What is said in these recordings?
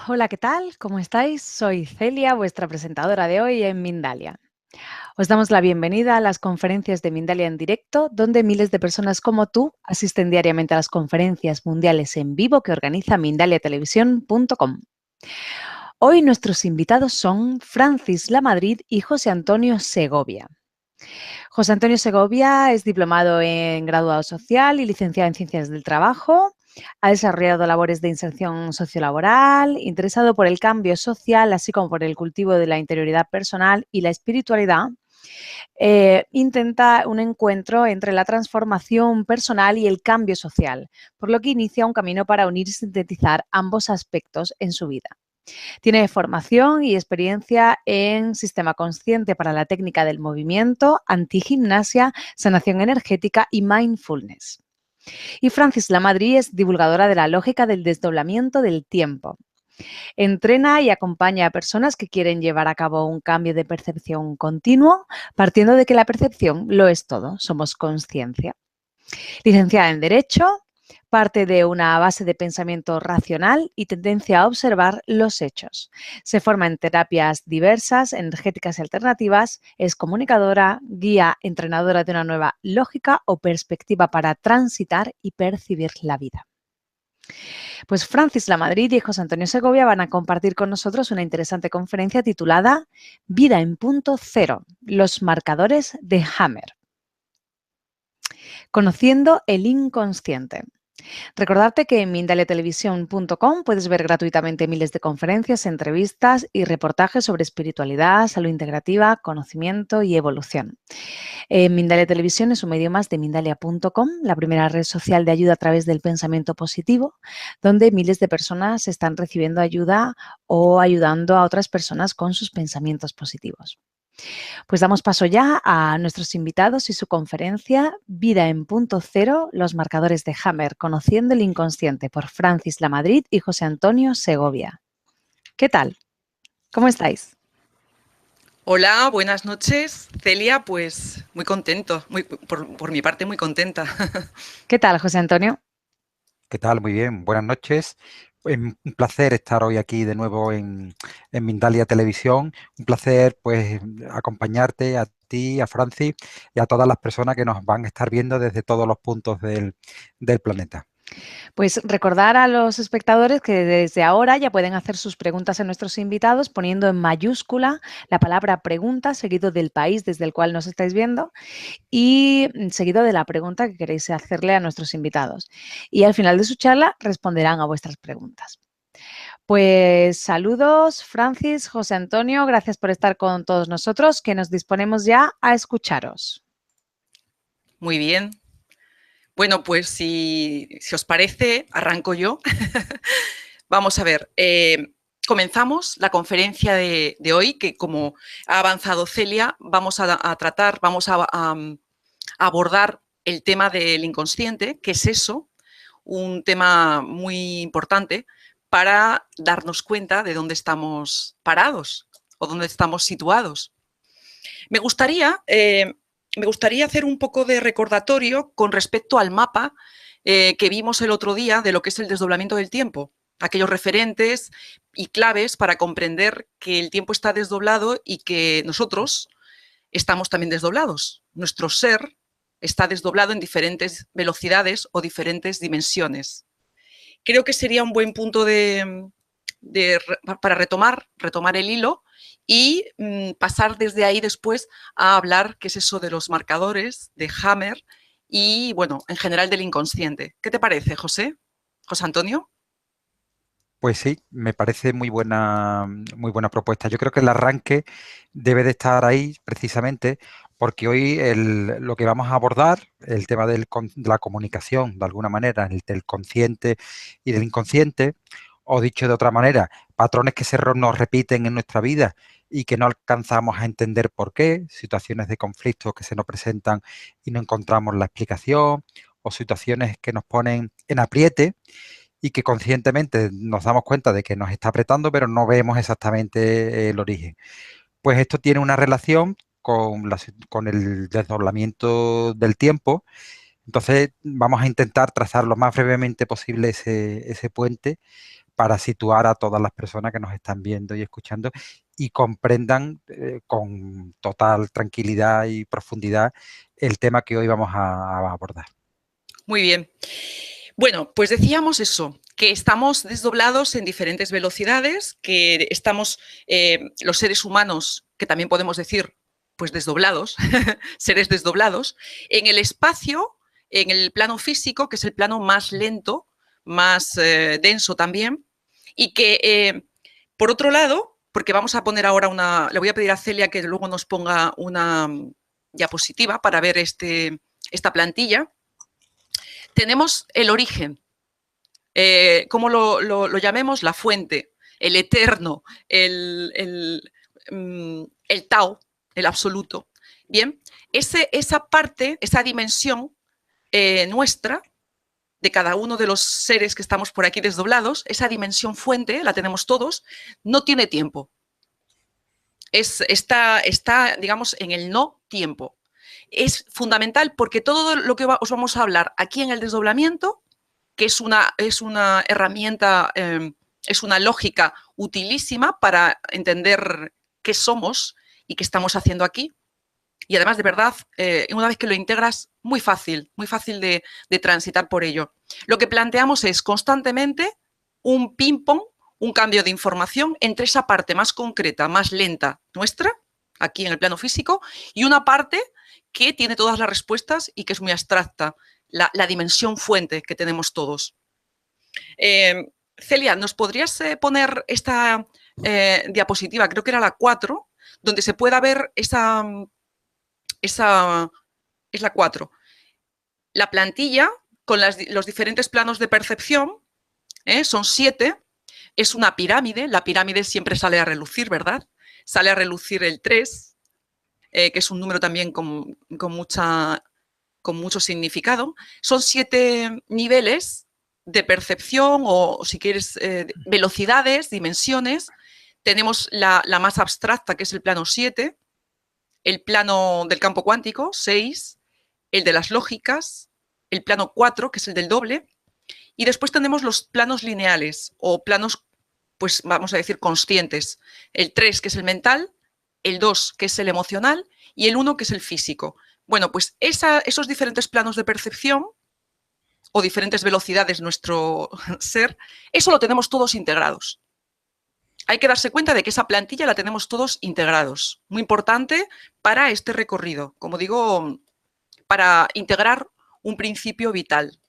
Hola, ¿qué tal? ¿Cómo estáis? Soy Celia, vuestra presentadora de hoy en Mindalia. Os damos la bienvenida a las conferencias de Mindalia en directo, donde miles de personas como tú asisten diariamente a las conferencias mundiales en vivo que organiza mindaliatelevisión.com. Hoy nuestros invitados son Francis Lamadrid y José Antonio Segovia. José Antonio Segovia es diplomado en graduado social y licenciado en Ciencias del Trabajo. Ha desarrollado labores de inserción sociolaboral, interesado por el cambio social, así como por el cultivo de la interioridad personal y la espiritualidad. Intenta un encuentro entre la transformación personal y el cambio social, por lo que inicia un camino para unir y sintetizar ambos aspectos en su vida. Tiene formación y experiencia en sistema consciente para la técnica del movimiento, antigimnasia, sanación energética y mindfulness. Y Francis Lamadrid es divulgadora de la lógica del desdoblamiento del tiempo. Entrena y acompaña a personas que quieren llevar a cabo un cambio de percepción continuo, partiendo de que la percepción lo es todo, somos conciencia. Licenciada en Derecho, parte de una base de pensamiento racional y tendencia a observar los hechos. Se forma en terapias diversas, energéticas y alternativas, es comunicadora, guía, entrenadora de una nueva lógica o perspectiva para transitar y percibir la vida. Pues Francis Lamadrid y José Antonio Segovia van a compartir con nosotros una interesante conferencia titulada Vida en punto cero, los marcadores de Hammer. Conociendo el inconsciente. Recordarte que en mindaliatelevisión.com puedes ver gratuitamente miles de conferencias, entrevistas y reportajes sobre espiritualidad, salud integrativa, conocimiento y evolución. Mindalia Televisión es un medio más de Mindalia.com, la primera red social de ayuda a través del pensamiento positivo, donde miles de personas están recibiendo ayuda o ayudando a otras personas con sus pensamientos positivos. Pues damos paso ya a nuestros invitados y su conferencia Vida en punto cero, los marcadores de Hammer, conociendo el inconsciente, por Francis Lamadrid y José Antonio Segovia. ¿Qué tal? ¿Cómo estáis? Hola, buenas noches. Celia, pues muy contento, por mi parte muy contenta. ¿Qué tal, José Antonio? ¿Qué tal? Muy bien, buenas noches. Un placer estar hoy aquí de nuevo en Mindalia Televisión. Un placer, pues, acompañarte a ti, a Francis y a todas las personas que nos van a estar viendo desde todos los puntos del planeta. Pues recordar a los espectadores que desde ahora ya pueden hacer sus preguntas a nuestros invitados poniendo en mayúscula la palabra pregunta seguido del país desde el cual nos estáis viendo y seguido de la pregunta que queréis hacerle a nuestros invitados. Y al final de su charla responderán a vuestras preguntas. Pues saludos, Francis, José Antonio, gracias por estar con todos nosotros, que nos disponemos ya a escucharos. Muy bien. Bueno, pues si os parece, arranco yo. Vamos a ver, comenzamos la conferencia de hoy, que como ha avanzado Celia, vamos a tratar, vamos a abordar el tema del inconsciente, que es eso, un tema muy importante para darnos cuenta de dónde estamos parados o dónde estamos situados. Me gustaría, eh, Me gustaría hacer un poco de recordatorio con respecto al mapa que vimos el otro día de lo que es el desdoblamiento del tiempo, aquellos referentes y claves para comprender que el tiempo está desdoblado y que nosotros estamos también desdoblados. Nuestro ser está desdoblado en diferentes velocidades o diferentes dimensiones. Creo que sería un buen punto para retomar el hilo y pasar desde ahí después a hablar qué es eso de los marcadores, de Hammer y, bueno, en general del inconsciente. ¿Qué te parece, José? ¿José Antonio? Pues sí, me parece muy buena propuesta. Yo creo que el arranque debe de estar ahí precisamente porque hoy lo que vamos a abordar, el tema de la comunicación, de alguna manera, del consciente y del inconsciente, o dicho de otra manera, patrones que nos repiten en nuestra vida y que no alcanzamos a entender por qué, situaciones de conflicto que se nos presentan y no encontramos la explicación, o situaciones que nos ponen en apriete y que conscientemente nos damos cuenta de que nos está apretando, pero no vemos exactamente el origen. Pues esto tiene una relación con el desdoblamiento del tiempo. Entonces vamos a intentar trazar lo más brevemente posible ese puente para situar a todas las personas que nos están viendo y escuchando y comprendan con total tranquilidad y profundidad el tema que hoy vamos a abordar. Muy bien. Bueno, pues decíamos eso, que estamos desdoblados en diferentes velocidades, que estamos los seres humanos, que también podemos decir, pues desdoblados, seres desdoblados, en el espacio, en el plano físico, que es el plano más lento, más denso también, y que, por otro lado, porque vamos a poner ahora le voy a pedir a Celia que luego nos ponga una diapositiva para ver esta plantilla. Tenemos el origen, ¿cómo lo llamemos? La fuente, el eterno, el Tao, el absoluto. Bien, esa parte, esa dimensión nuestra, de cada uno de los seres que estamos por aquí desdoblados, esa dimensión fuente, la tenemos todos, no tiene tiempo. Está, digamos, en el no tiempo. Es fundamental porque todo lo que os vamos a hablar aquí en el desdoblamiento, que es una herramienta, es una lógica utilísima para entender qué somos y qué estamos haciendo aquí. Y además, de verdad, una vez que lo integras, muy fácil de transitar por ello. Lo que planteamos es constantemente un ping-pong, un cambio de información entre esa parte más concreta, más lenta nuestra, aquí en el plano físico, y una parte que tiene todas las respuestas y que es muy abstracta, la dimensión fuente que tenemos todos. Celia, ¿nos podrías poner esta diapositiva? Creo que era la 4, donde se pueda ver esa es la 4. La plantilla con los diferentes planos de percepción, son 7, es una pirámide, la pirámide siempre sale a relucir, ¿verdad? Sale a relucir el 3, que es un número también con mucho significado. Son 7 niveles de percepción o, si quieres, velocidades, dimensiones. Tenemos la más abstracta, que es el plano 7, el plano del campo cuántico, 6, el de las lógicas, el plano 4, que es el del doble, y después tenemos los planos lineales o planos, pues vamos a decir, conscientes. El 3, que es el mental, el 2, que es el emocional, y el 1, que es el físico. Bueno, pues esos diferentes planos de percepción o diferentes velocidades de nuestro ser, eso lo tenemos todos integrados. Hay que darse cuenta de que esa plantilla la tenemos todos integrados. Muy importante para este recorrido, como digo, para integrar un principio vital.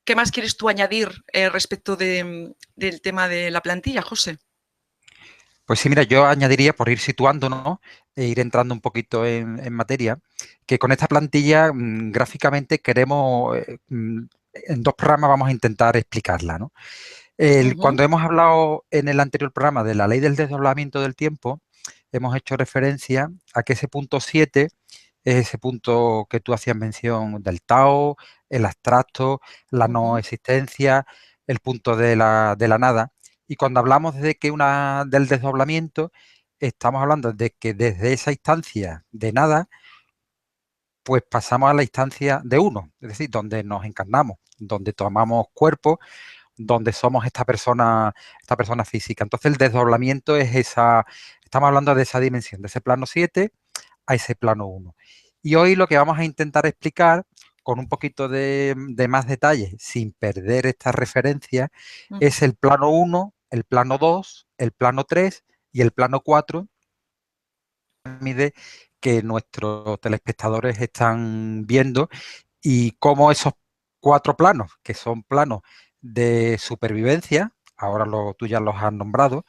¿Qué más quieres tú añadir respecto del tema de la plantilla, José? Pues sí, mira, yo añadiría, por ir situándonos e ir entrando un poquito en materia, que con esta plantilla gráficamente queremos, en 2 programas vamos a intentar explicarla, ¿no? Cuando hemos hablado en el anterior programa de la ley del desdoblamiento del tiempo, hemos hecho referencia a que ese punto 7 es ese punto que tú hacías mención del Tao, el abstracto, la no existencia, el punto de la nada. Y cuando hablamos de que del desdoblamiento, estamos hablando de que desde esa instancia de nada, pues pasamos a la instancia de uno, es decir, donde nos encarnamos, donde tomamos cuerpo, donde somos esta persona física. Entonces el desdoblamiento es estamos hablando de esa dimensión, de ese plano 7 a ese plano 1. Y hoy lo que vamos a intentar explicar con un poquito de más detalle, sin perder esta referencia, es el plano 1, el plano 2, el plano 3 y el plano 4, que nuestros telespectadores están viendo, y cómo esos 4 planos, que son planos de supervivencia, ahora tú ya los has nombrado,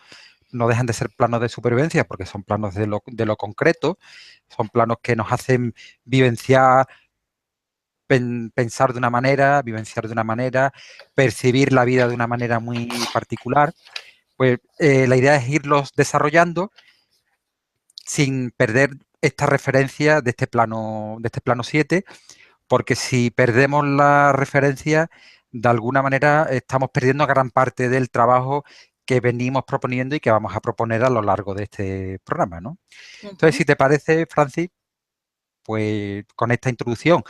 no dejan de ser planos de supervivencia porque son planos de lo concreto, son planos que nos hacen vivenciar, pensar de una manera, vivenciar de una manera, percibir la vida de una manera muy particular. Pues la idea es irlos desarrollando sin perder esta referencia de este plano 7, porque si perdemos la referencia, de alguna manera estamos perdiendo gran parte del trabajo que venimos proponiendo y que vamos a proponer a lo largo de este programa, ¿no? Entonces, si te parece, Francis, pues con esta introducción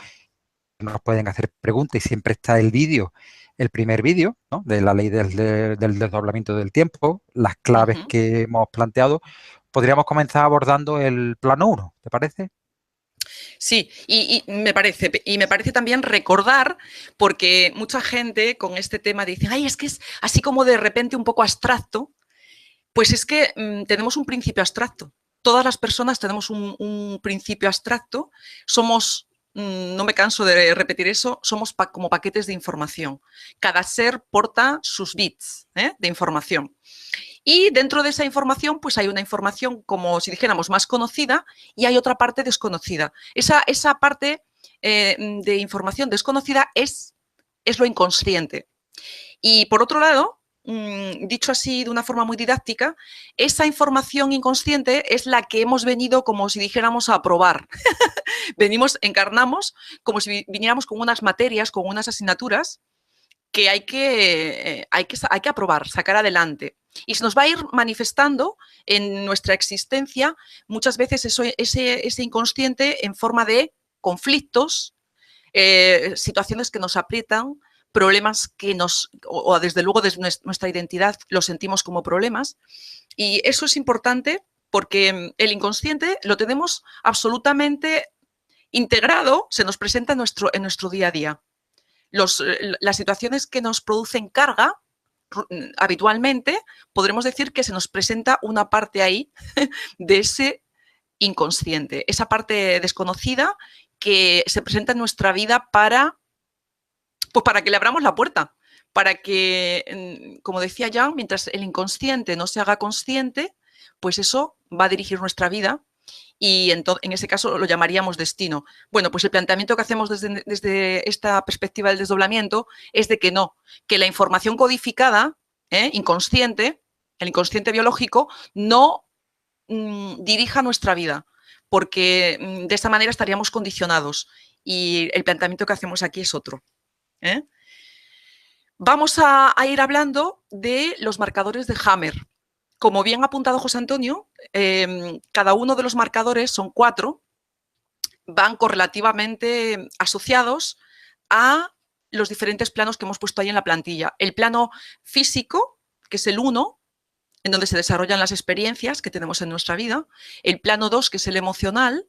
nos pueden hacer preguntas y siempre está el vídeo el primer vídeo, ¿no?, de la ley del desdoblamiento del tiempo, las claves que hemos planteado, podríamos comenzar abordando el plano 1, ¿te parece? Sí, y me parece también recordar, porque mucha gente con este tema dice, ay, es que es así como de repente un poco abstracto, pues es que tenemos un principio abstracto. Todas las personas tenemos un principio abstracto, somos, no me canso de repetir eso, somos como paquetes de información. Cada ser porta sus bits de información. Y dentro de esa información, pues hay una información, como si dijéramos, más conocida y hay otra parte desconocida. Esa parte de información desconocida es lo inconsciente. Y por otro lado, dicho así de una forma muy didáctica, esa información inconsciente es la que hemos venido, como si dijéramos, a probar. Encarnamos como si viniéramos con unas materias, con unas asignaturas que hay que aprobar, sacar adelante. Y se nos va a ir manifestando en nuestra existencia muchas veces ese inconsciente en forma de conflictos, situaciones que nos aprietan, problemas que o desde luego desde nuestra identidad los sentimos como problemas. Y eso es importante porque el inconsciente lo tenemos absolutamente integrado, se nos presenta en nuestro día a día. Las situaciones que nos producen carga, habitualmente, podremos decir que se nos presenta una parte ahí de ese inconsciente, esa parte desconocida que se presenta en nuestra vida pues para que le abramos la puerta, para que, como decía Jan, mientras el inconsciente no se haga consciente, pues eso va a dirigir nuestra vida y en ese caso lo llamaríamos destino. Bueno, pues el planteamiento que hacemos desde esta perspectiva del desdoblamiento es de que no, que la información codificada, inconsciente, el inconsciente biológico, no dirija nuestra vida, porque de esta manera estaríamos condicionados y el planteamiento que hacemos aquí es otro. Vamos a ir hablando de los marcadores de Hammer. Como bien ha apuntado José Antonio, cada uno de los marcadores, son 4, van correlativamente asociados a los diferentes planos que hemos puesto ahí en la plantilla. El plano físico, que es el 1, en donde se desarrollan las experiencias que tenemos en nuestra vida. El plano 2, que es el emocional.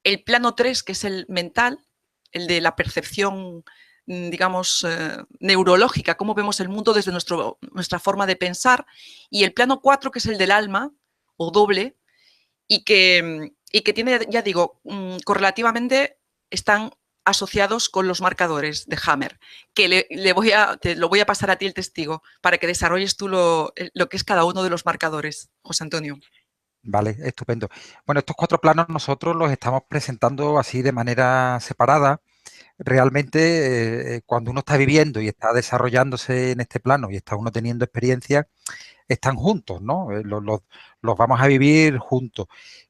El plano 3, que es el mental, el de la percepción, digamos, neurológica, cómo vemos el mundo desde nuestra forma de pensar, y el plano 4, que es el del alma, o doble, y que tiene, ya digo, correlativamente están asociados con los marcadores de Hammer, que te lo voy a pasar a ti el testigo, para que desarrolles tú lo que es cada uno de los marcadores, José Antonio. Vale, estupendo. Bueno, estos 4 planos nosotros los estamos presentando así de manera separada. Realmente, cuando uno está viviendo y está desarrollándose en este plano y está uno teniendo experiencias, están juntos, ¿no? Los vamos a vivir juntos.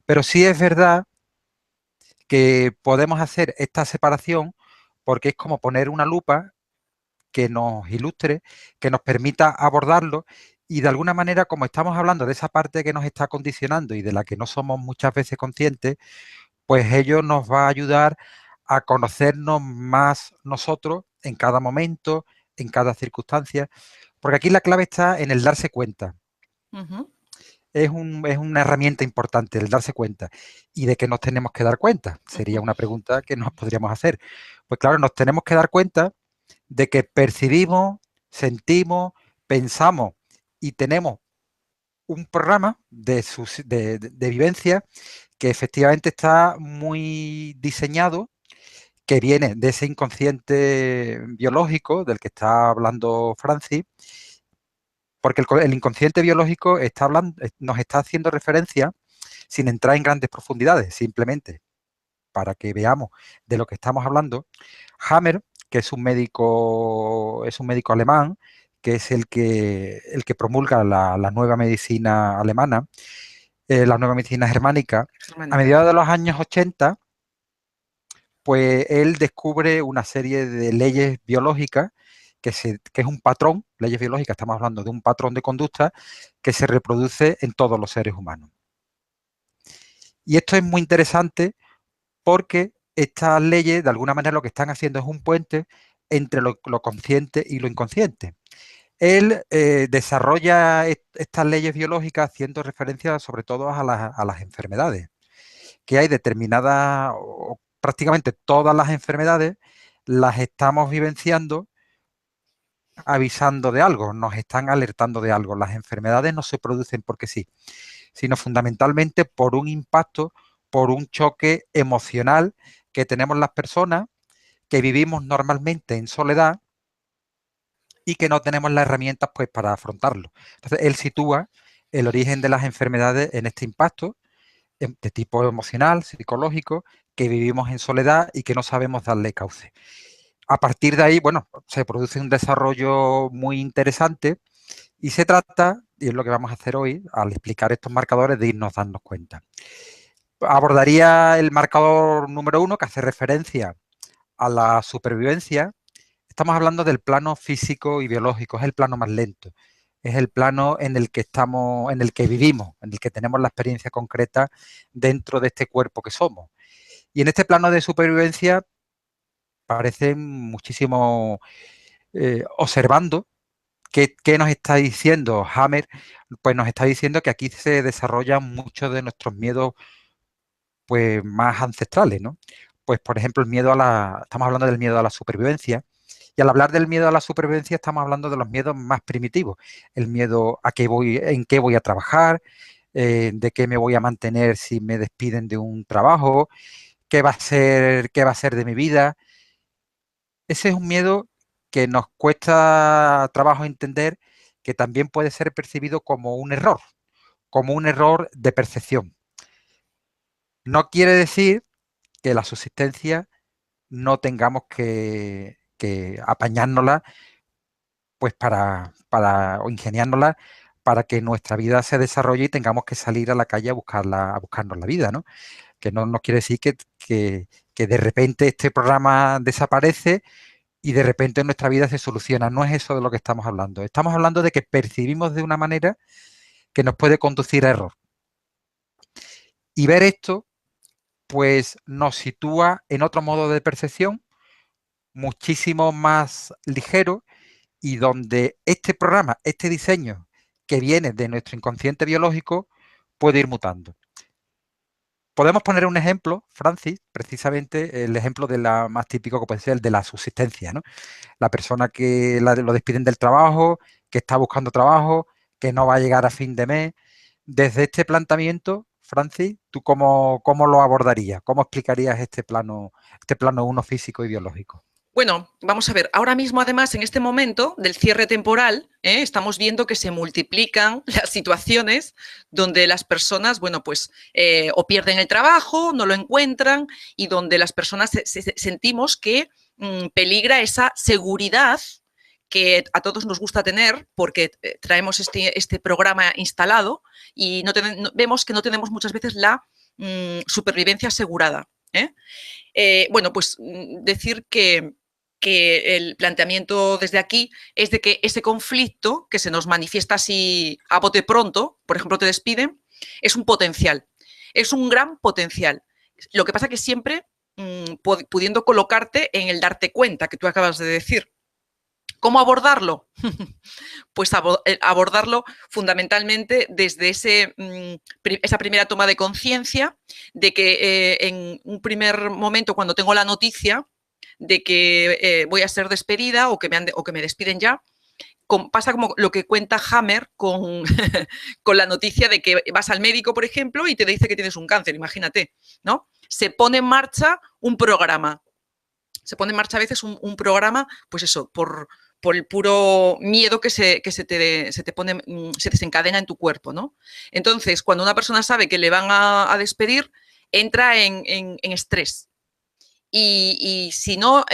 Pero sí es verdad que podemos hacer esta separación porque es como poner una lupa que nos ilustre, que nos permita abordarlo y de alguna manera, como estamos hablando de esa parte que nos está condicionando y de la que no somos muchas veces conscientes, pues ello nos va a ayudar a conocernos más nosotros en cada momento, en cada circunstancia, porque aquí la clave está en el darse cuenta. Es una herramienta importante el darse cuenta. ¿Y de qué nos tenemos que dar cuenta? Sería una pregunta que nos podríamos hacer. Pues claro, nos tenemos que dar cuenta de que percibimos, sentimos, pensamos y tenemos un programa de vivencia que efectivamente está muy diseñado, que viene de ese inconsciente biológico del que está hablando Francis, porque el inconsciente biológico nos está haciendo referencia, sin entrar en grandes profundidades, simplemente para que veamos de lo que estamos hablando. Hammer, que es un médico alemán, que es el que promulga la nueva medicina alemana, la nueva medicina germánica. A mediados de los años 80, pues él descubre una serie de leyes biológicas que es un patrón, leyes biológicas, estamos hablando de un patrón de conducta que se reproduce en todos los seres humanos. Y esto es muy interesante porque estas leyes, de alguna manera, lo que están haciendo es un puente entre lo consciente y lo inconsciente. Él desarrolla estas leyes biológicas haciendo referencia sobre todo a las enfermedades, que hay determinadas, o prácticamente todas las enfermedades las estamos vivenciando avisando de algo, nos están alertando de algo. Las enfermedades no se producen porque sí, sino fundamentalmente por un impacto, por un choque emocional que tenemos las personas que vivimos normalmente en soledad y que no tenemos las herramientas pues para afrontarlo. Entonces, él sitúa el origen de las enfermedades en este impacto de tipo emocional, psicológico, que vivimos en soledad y que no sabemos darle cauce. A partir de ahí, bueno, se produce un desarrollo muy interesante y se trata, y es lo que vamos a hacer hoy, al explicar estos marcadores, de irnos dando cuenta. Abordaría el marcador número 1, que hace referencia a la supervivencia. Estamos hablando del plano físico y biológico, es el plano más lento, es el plano en el que estamos, en el que vivimos, en el que tenemos la experiencia concreta dentro de este cuerpo que somos. Y en este plano de supervivencia parece muchísimo observando qué nos está diciendo Hammer, pues nos está diciendo que aquí se desarrollan muchos de nuestros miedos pues más ancestrales, ¿no? Pues por ejemplo estamos hablando del miedo a la supervivencia. Y al hablar del miedo a la supervivencia estamos hablando de los miedos más primitivos. El miedo a en qué voy a trabajar, de qué me voy a mantener si me despiden de un trabajo, qué va a ser de mi vida. Ese es un miedo que nos cuesta trabajo entender, que también puede ser percibido como un error de percepción. No quiere decir que la subsistencia no tengamos que apañárnosla pues o ingeniárnosla para que nuestra vida se desarrolle y tengamos que salir a la calle a buscarnos la vida, ¿no? Que no nos quiere decir que de repente este programa desaparece y de repente nuestra vida se soluciona. No es eso de lo que estamos hablando. Estamos hablando de que percibimos de una manera que nos puede conducir a error. Y ver esto, pues nos sitúa en otro modo de percepción muchísimo más ligero y donde este programa, este diseño que viene de nuestro inconsciente biológico puede ir mutando. Podemos poner un ejemplo, Francis, precisamente el ejemplo de la más típico que puede ser el de la subsistencia, ¿no? La persona que lo despiden del trabajo, que está buscando trabajo, que no va a llegar a fin de mes. Desde este planteamiento, Francis, ¿tú cómo lo abordarías? ¿Cómo explicarías este plano 1 físico y biológico? Bueno, vamos a ver, ahora mismo además en este momento del cierre temporal estamos viendo que se multiplican las situaciones donde las personas, bueno, pues o pierden el trabajo, no lo encuentran y donde las personas sentimos que peligra esa seguridad que a todos nos gusta tener porque traemos este programa instalado y vemos que no tenemos muchas veces la supervivencia asegurada. Bueno, pues decir que el planteamiento desde aquí es de que ese conflicto que se nos manifiesta así a bote pronto, por ejemplo, te despiden, es un potencial, es un gran potencial. Lo que pasa que siempre pudiendo colocarte en el darte cuenta que tú acabas de decir. ¿Cómo abordarlo? Pues abordarlo fundamentalmente desde esa primera toma de conciencia de que en un primer momento, cuando tengo la noticia de que voy a ser despedida o que me despiden ya, pasa como lo que cuenta Hammer con la noticia de que vas al médico, por ejemplo, y te dice que tienes un cáncer, imagínate, ¿no? Se pone en marcha un programa. Se pone en marcha a veces un programa, pues eso, por el puro miedo que se desencadena en tu cuerpo, ¿no? Entonces, cuando una persona sabe que le van a despedir, entra en estrés. Y si no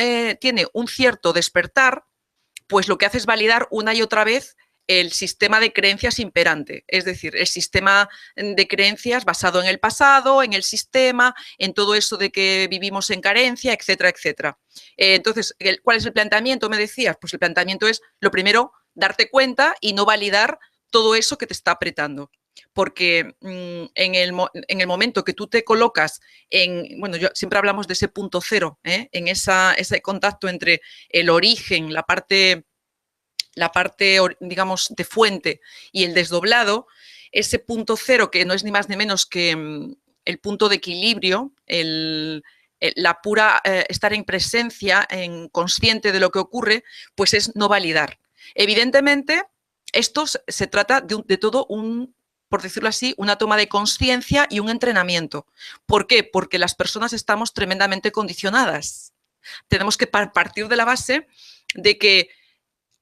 tiene un cierto despertar, pues lo que hace es validar una y otra vez el sistema de creencias imperante, es decir, el sistema de creencias basado en el pasado, en el sistema, en todo eso de que vivimos en carencia, etcétera, etcétera. Entonces, ¿cuál es el planteamiento? Me decías, pues el planteamiento es, lo primero, darte cuenta y no validar todo eso que te está apretando. porque en el momento que tú te colocas bueno, siempre hablamos de ese punto cero, en ese contacto entre el origen, la parte, digamos, de fuente y el desdoblado, ese punto cero que no es ni más ni menos que el punto de equilibrio, la pura estar en presencia, en consciente de lo que ocurre, pues es no validar. Evidentemente, esto se trata de todo por decirlo así, una toma de conciencia y un entrenamiento. ¿Por qué? Porque las personas estamos tremendamente condicionadas. Tenemos que partir de la base de que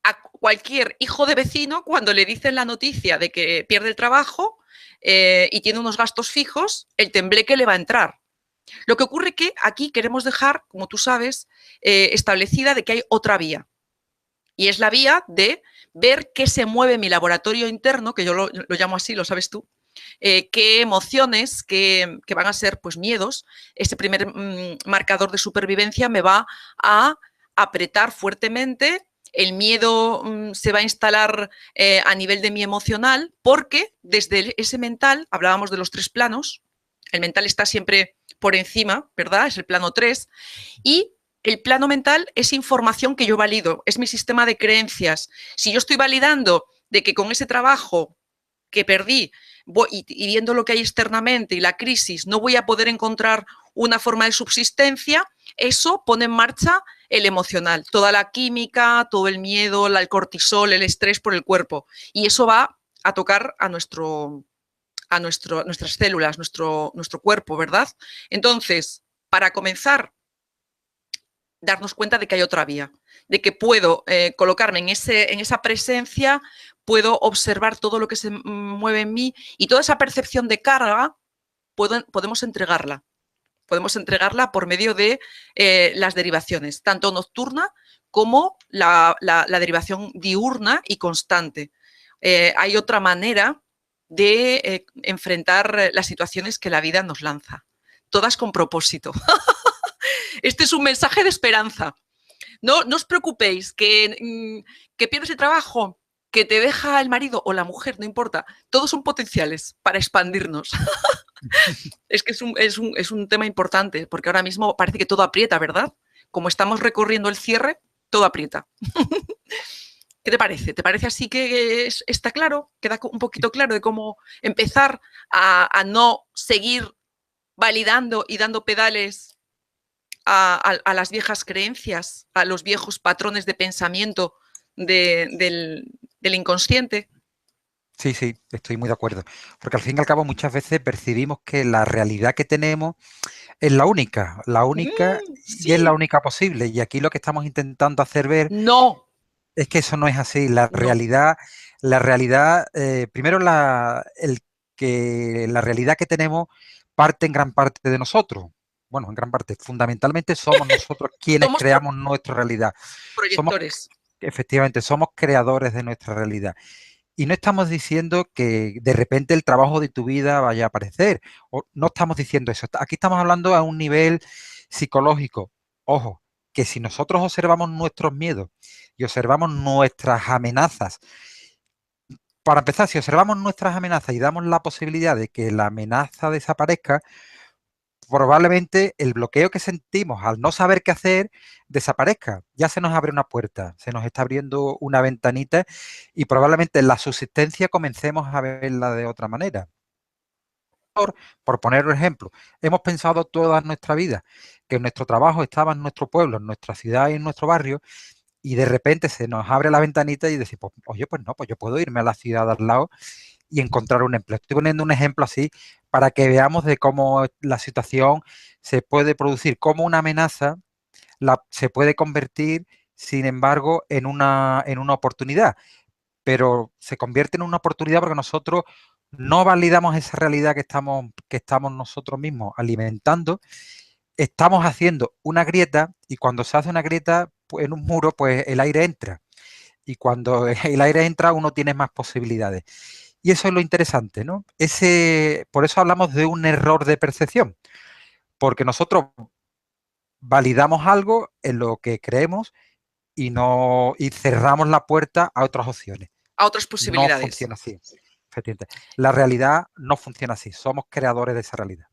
a cualquier hijo de vecino, cuando le dicen la noticia de que pierde el trabajo y tiene unos gastos fijos, el tembleque le va a entrar. Lo que ocurre es que aquí queremos dejar, como tú sabes, establecida de que hay otra vía. Y es la vía de ver qué se mueve en mi laboratorio interno, que yo lo llamo así, lo sabes tú, qué emociones, que van a ser pues miedos. Ese primer marcador de supervivencia me va a apretar fuertemente. El miedo se va a instalar a nivel de mi emocional, porque desde ese mental, hablábamos de los 3 planos, el mental está siempre por encima, ¿verdad? Es el plano 3, y el plano mental es información que yo valido, es mi sistema de creencias. Si yo estoy validando de que con ese trabajo que perdí y viendo lo que hay externamente y la crisis no voy a poder encontrar una forma de subsistencia, eso pone en marcha el emocional, toda la química, todo el miedo, el cortisol, el estrés por el cuerpo. Y eso va a tocar a nuestras células, nuestro cuerpo, ¿verdad? Entonces, para comenzar, darnos cuenta de que hay otra vía, de que puedo colocarme en esa presencia, puedo observar todo lo que se mueve en mí y toda esa percepción de carga podemos entregarla. Podemos entregarla por medio de las derivaciones, tanto nocturna como la derivación diurna y constante. Hay otra manera de enfrentar las situaciones que la vida nos lanza, todas con propósito. Este es un mensaje de esperanza. No os preocupéis que pierdes el trabajo, que te deja el marido o la mujer, no importa. Todos son potenciales para expandirnos. Es que es un tema importante, porque ahora mismo parece que todo aprieta, ¿verdad? Como estamos recorriendo el cierre, todo aprieta. ¿Qué te parece? ¿Te parece así que está claro? ¿Queda un poquito claro de cómo empezar a no seguir validando y dando pedales a las viejas creencias, a los viejos patrones de pensamiento del inconsciente? Sí, sí, estoy muy de acuerdo. Porque al fin y al cabo muchas veces percibimos que la realidad que tenemos es la única y es la Sí. única posible. Y aquí lo que estamos intentando hacer ver No. es que eso no es así. No. Primero la realidad que tenemos parte en gran parte de nosotros. Bueno, en gran parte, fundamentalmente somos nosotros quienes Somos creamos nuestra realidad. Somos, proyectores. efectivamente, somos creadores de nuestra realidad. Y no estamos diciendo que de repente el trabajo de tu vida vaya a aparecer. No estamos diciendo eso. Aquí estamos hablando a un nivel psicológico. Ojo, que si nosotros observamos nuestros miedos y observamos nuestras amenazas, para empezar, si observamos nuestras amenazas y damos la posibilidad de que la amenaza desaparezca, probablemente el bloqueo que sentimos al no saber qué hacer desaparezca. Ya se nos abre una puerta, se nos está abriendo una ventanita y probablemente la subsistencia comencemos a verla de otra manera. Por poner un ejemplo, hemos pensado toda nuestra vida que nuestro trabajo estaba en nuestro pueblo, en nuestra ciudad y en nuestro barrio, y de repente se nos abre la ventanita y decimos, oye, pues no, pues yo puedo irme a la ciudad de al lado y encontrar un empleo. Estoy poniendo un ejemplo así para que veamos de cómo la situación se puede producir, cómo una amenaza se puede convertir, sin embargo, en una oportunidad. Pero se convierte en una oportunidad porque nosotros no validamos esa realidad que estamos nosotros mismos alimentando. Estamos haciendo una grieta y cuando se hace una grieta pues, en un muro, pues el aire entra. Y cuando el aire entra, uno tiene más posibilidades. Y eso es lo interesante, ¿no? Por eso hablamos de un error de percepción, porque nosotros validamos algo en lo que creemos y cerramos la puerta a otras opciones. A otras No posibilidades. funciona así. efectivamente. La realidad no funciona así, somos creadores de esa realidad.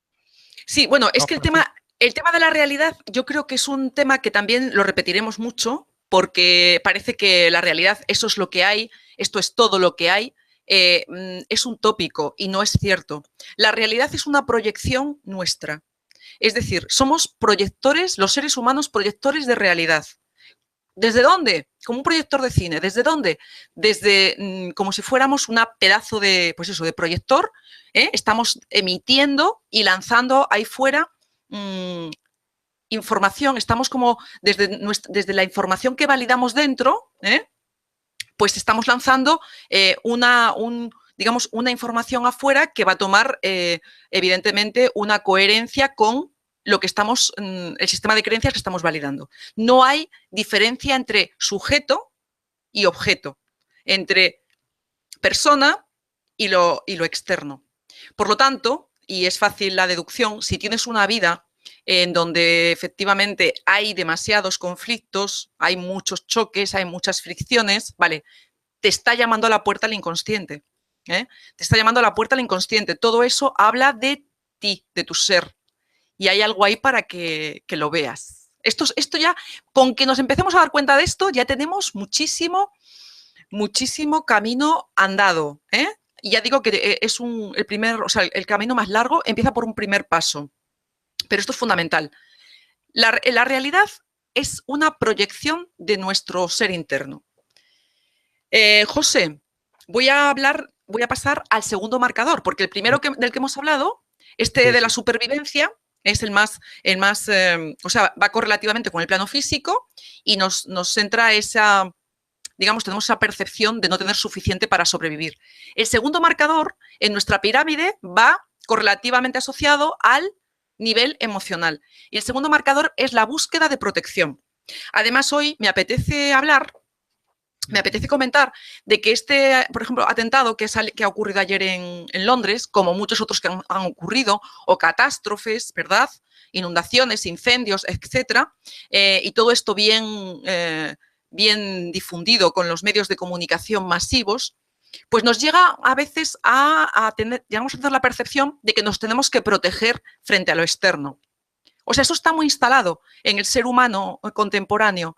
Sí, bueno, es ¿No, que Francis? el tema de la realidad yo creo que es un tema que también lo repetiremos mucho porque parece que la realidad, eso es lo que hay, esto es todo lo que hay, es un tópico y no es cierto. La realidad es una proyección nuestra. Es decir, somos proyectores, los seres humanos proyectores de realidad. ¿Desde dónde? Como un proyector de cine. ¿Desde dónde? Desde como si fuéramos un pedazo de, pues eso, de proyector. Estamos emitiendo y lanzando ahí fuera información. Estamos como desde la información que validamos dentro, pues estamos lanzando digamos, una información afuera que va a tomar, evidentemente, una coherencia con lo que estamos, el sistema de creencias que estamos validando. No hay diferencia entre sujeto y objeto, entre persona y lo externo. Por lo tanto, y es fácil la deducción, si tienes una vida en donde efectivamente hay demasiados conflictos, hay muchos choques, hay muchas fricciones, vale, te está llamando a la puerta el inconsciente. Te está llamando a la puerta el inconsciente. Todo eso habla de ti, de tu ser. Y hay algo ahí para que lo veas. Esto ya, con que nos empecemos a dar cuenta de esto, ya tenemos muchísimo camino andado. Y ya digo que es el camino más largo empieza por un primer paso. Pero esto es fundamental. La realidad es una proyección de nuestro ser interno. José, voy a pasar al segundo marcador, porque el primero del que hemos hablado, de la supervivencia, es el más o sea, va correlativamente con el plano físico y nos centra esa, digamos, tenemos esa percepción de no tener suficiente para sobrevivir. El segundo marcador en nuestra pirámide va correlativamente asociado al nivel emocional. Y el segundo marcador es la búsqueda de protección. Además, hoy me apetece comentar de que por ejemplo, atentado que ha ocurrido ayer en Londres, como muchos otros que han ocurrido, o catástrofes, ¿verdad? Inundaciones, incendios, etcétera, y todo esto bien difundido con los medios de comunicación masivos, pues nos llega a veces llegamos a tener la percepción de que nos tenemos que proteger frente a lo externo. O sea, eso está muy instalado en el ser humano contemporáneo.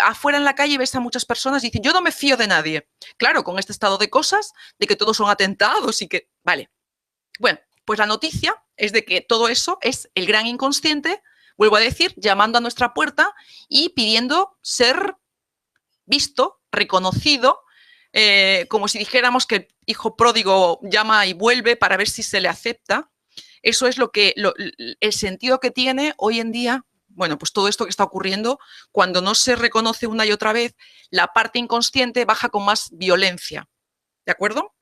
Afuera en la calle ves a muchas personas y dicen, yo no me fío de nadie. Claro, con este estado de cosas, de que todos son atentados y que... Vale. Bueno, pues la noticia es de que todo eso es el gran inconsciente, vuelvo a decir, llamando a nuestra puerta y pidiendo ser visto, reconocido, como si dijéramos que el hijo pródigo llama y vuelve para ver si se le acepta. Eso es el sentido que tiene hoy en día, bueno, pues todo esto que está ocurriendo, cuando no se reconoce una y otra vez, la parte inconsciente baja con más violencia, ¿de acuerdo?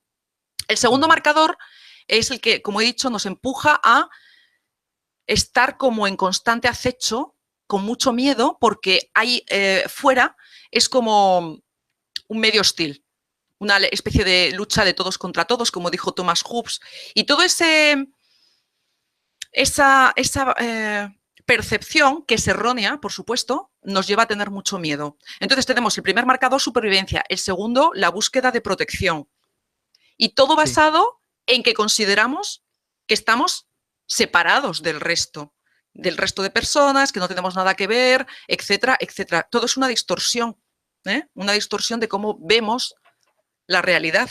El segundo marcador es el que, como he dicho, nos empuja a estar como en constante acecho, con mucho miedo, porque hay fuera es como un medio hostil, una especie de lucha de todos contra todos, como dijo Thomas Hobbes, y todo esa percepción, que es errónea, por supuesto, nos lleva a tener mucho miedo. Entonces tenemos el primer marcador, supervivencia, el segundo, la búsqueda de protección. Y todo basado en que consideramos que estamos separados del resto de personas, que no tenemos nada que ver, etcétera, etcétera. Todo es una distorsión de cómo vemos la realidad.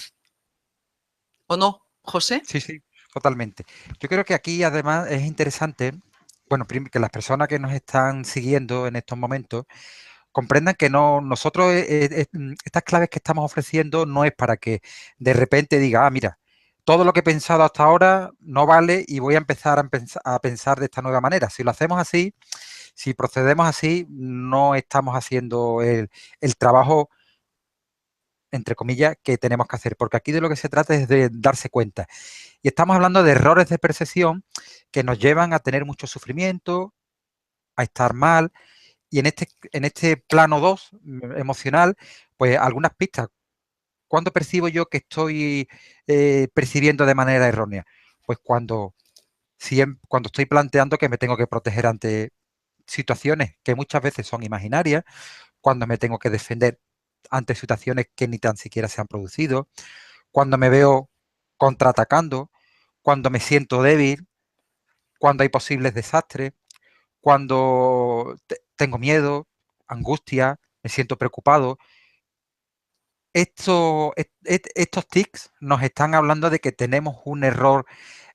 ¿O no, José? Sí, sí, totalmente. Yo creo que aquí además es interesante, bueno, que las personas que nos están siguiendo en estos momentos comprendan que nosotros estas claves que estamos ofreciendo no es para que de repente diga, mira, todo lo que he pensado hasta ahora no vale y voy a empezar a pensar de esta nueva manera. Si lo hacemos así, si procedemos así, no estamos haciendo el trabajo, entre comillas, que tenemos que hacer, porque aquí de lo que se trata es de darse cuenta. Y estamos hablando de errores de percepción que nos llevan a tener mucho sufrimiento, a estar mal, y en este plano 2 emocional, pues algunas pistas. ¿Cuándo percibo yo que estoy percibiendo de manera errónea? Pues cuando estoy planteando que me tengo que proteger ante situaciones que muchas veces son imaginarias, cuando me tengo que defender ante situaciones que ni tan siquiera se han producido, cuando me veo contraatacando, cuando me siento débil, cuando hay posibles desastres, cuando tengo miedo, angustia, me siento preocupado. Estos tics nos están hablando de que tenemos un error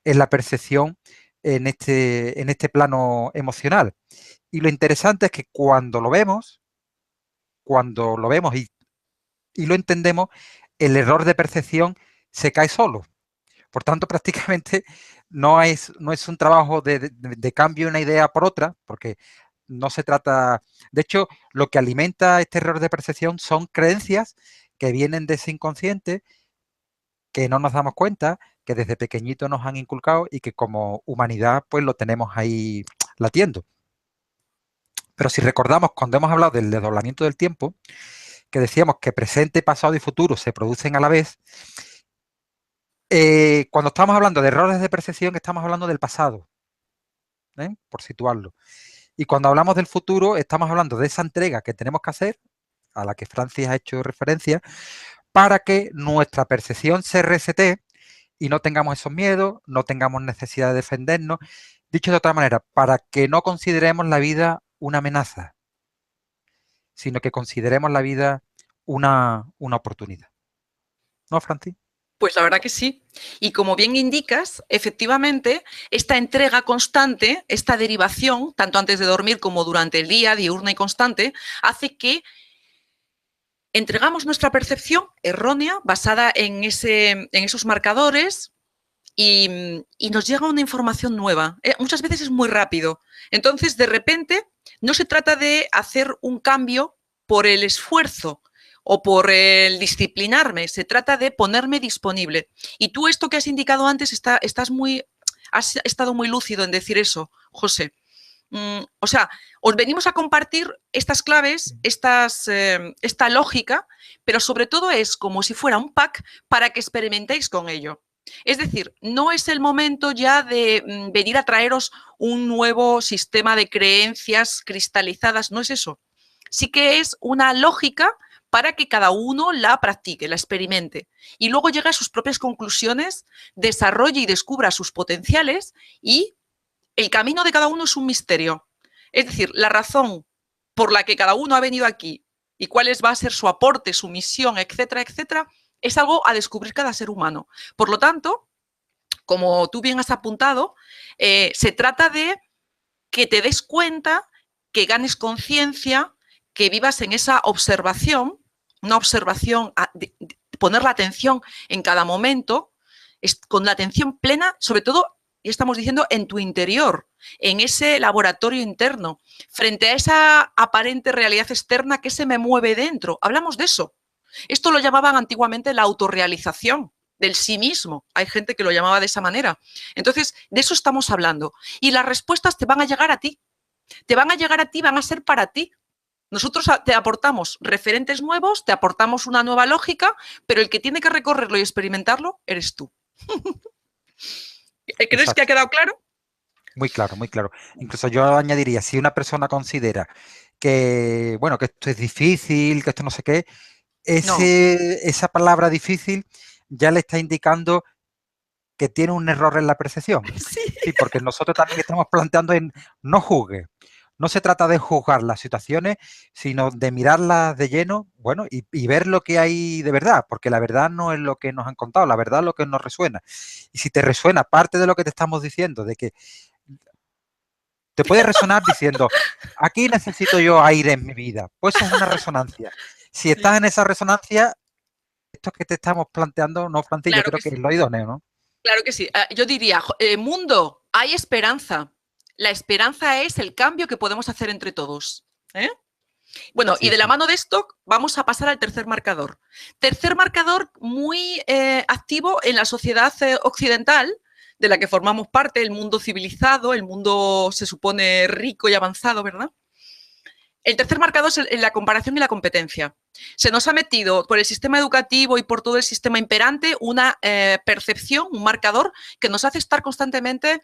en la percepción en este plano emocional. Y lo interesante es que cuando lo vemos y lo entendemos, el error de percepción se cae solo. Por tanto, prácticamente no es un trabajo de cambio de una idea por otra, porque no se trata... De hecho, lo que alimenta este error de percepción son creencias que vienen de ese inconsciente, que no nos damos cuenta, que desde pequeñito nos han inculcado y que como humanidad pues lo tenemos ahí latiendo. Pero si recordamos cuando hemos hablado del desdoblamiento del tiempo, que decíamos que presente, pasado y futuro se producen a la vez, cuando estamos hablando de errores de percepción estamos hablando del pasado, por situarlo. Y cuando hablamos del futuro estamos hablando de esa entrega que tenemos que hacer, a la que Francis ha hecho referencia, para que nuestra percepción se resete y no tengamos esos miedos, no tengamos necesidad de defendernos. Dicho de otra manera, para que no consideremos la vida una amenaza, sino que consideremos la vida una oportunidad. ¿No, Francis? Pues la verdad que sí. Y como bien indicas, efectivamente, esta entrega constante, esta derivación, tanto antes de dormir como durante el día, diurna y constante, hace que entregamos nuestra percepción errónea, basada en esos marcadores, y nos llega una información nueva. Muchas veces es muy rápido. Entonces, de repente, no se trata de hacer un cambio por el esfuerzo o por el disciplinarme, se trata de ponerme disponible. Y tú esto que has indicado antes, has estado muy lúcido en decir eso, José. O sea, os venimos a compartir estas claves, esta lógica, pero sobre todo es como si fuera un pack para que experimentéis con ello. Es decir, no es el momento ya de venir a traeros un nuevo sistema de creencias cristalizadas, no es eso. Sí que es una lógica para que cada uno la practique, la experimente y luego llegue a sus propias conclusiones, desarrolle y descubra sus potenciales, y el camino de cada uno es un misterio. Es decir, la razón por la que cada uno ha venido aquí y cuál va a ser su aporte, su misión, etcétera, etcétera, es algo a descubrir cada ser humano. Por lo tanto, como tú bien has apuntado, se trata de que te des cuenta, que ganes conciencia, que vivas en esa observación, una observación, poner la atención en cada momento, con la atención plena, sobre todo, y estamos diciendo, en tu interior, en ese laboratorio interno, frente a esa aparente realidad externa que se me mueve dentro. Hablamos de eso. Esto lo llamaban antiguamente la autorrealización del sí mismo. Hay gente que lo llamaba de esa manera. Entonces, de eso estamos hablando. Y las respuestas te van a llegar a ti. Te van a llegar a ti, van a ser para ti. Nosotros te aportamos referentes nuevos, te aportamos una nueva lógica, pero el que tiene que recorrerlo y experimentarlo eres tú. ¿Crees Exacto. que ha quedado claro? Muy claro, muy claro. Incluso yo añadiría, si una persona considera que, bueno, que esto es difícil, que esto no sé qué, esa palabra difícil ya le está indicando que tiene un error en la percepción. Sí. Sí, porque nosotros también estamos planteando en no juzgue. No se trata de juzgar las situaciones, sino de mirarlas de lleno, bueno, y ver lo que hay de verdad, porque la verdad no es lo que nos han contado, la verdad es lo que nos resuena. Y si te resuena parte de lo que te estamos diciendo, de que te puede resonar diciendo, aquí necesito yo aire en mi vida, pues eso es una resonancia. Si estás en esa resonancia, esto que te estamos planteando, no, Francis, Claro yo creo que que sí. es lo idóneo, ¿no? Claro que sí. Yo diría, mundo, hay esperanza. La esperanza es el cambio que podemos hacer entre todos. Bueno, Sí, y de la sí. mano de esto vamos a pasar al tercer marcador. Tercer marcador muy activo en la sociedad occidental, de la que formamos parte, el mundo civilizado, el mundo se supone rico y avanzado, ¿verdad? El tercer marcador es la comparación y la competencia. Se nos ha metido por el sistema educativo y por todo el sistema imperante una percepción, un marcador que nos hace estar constantemente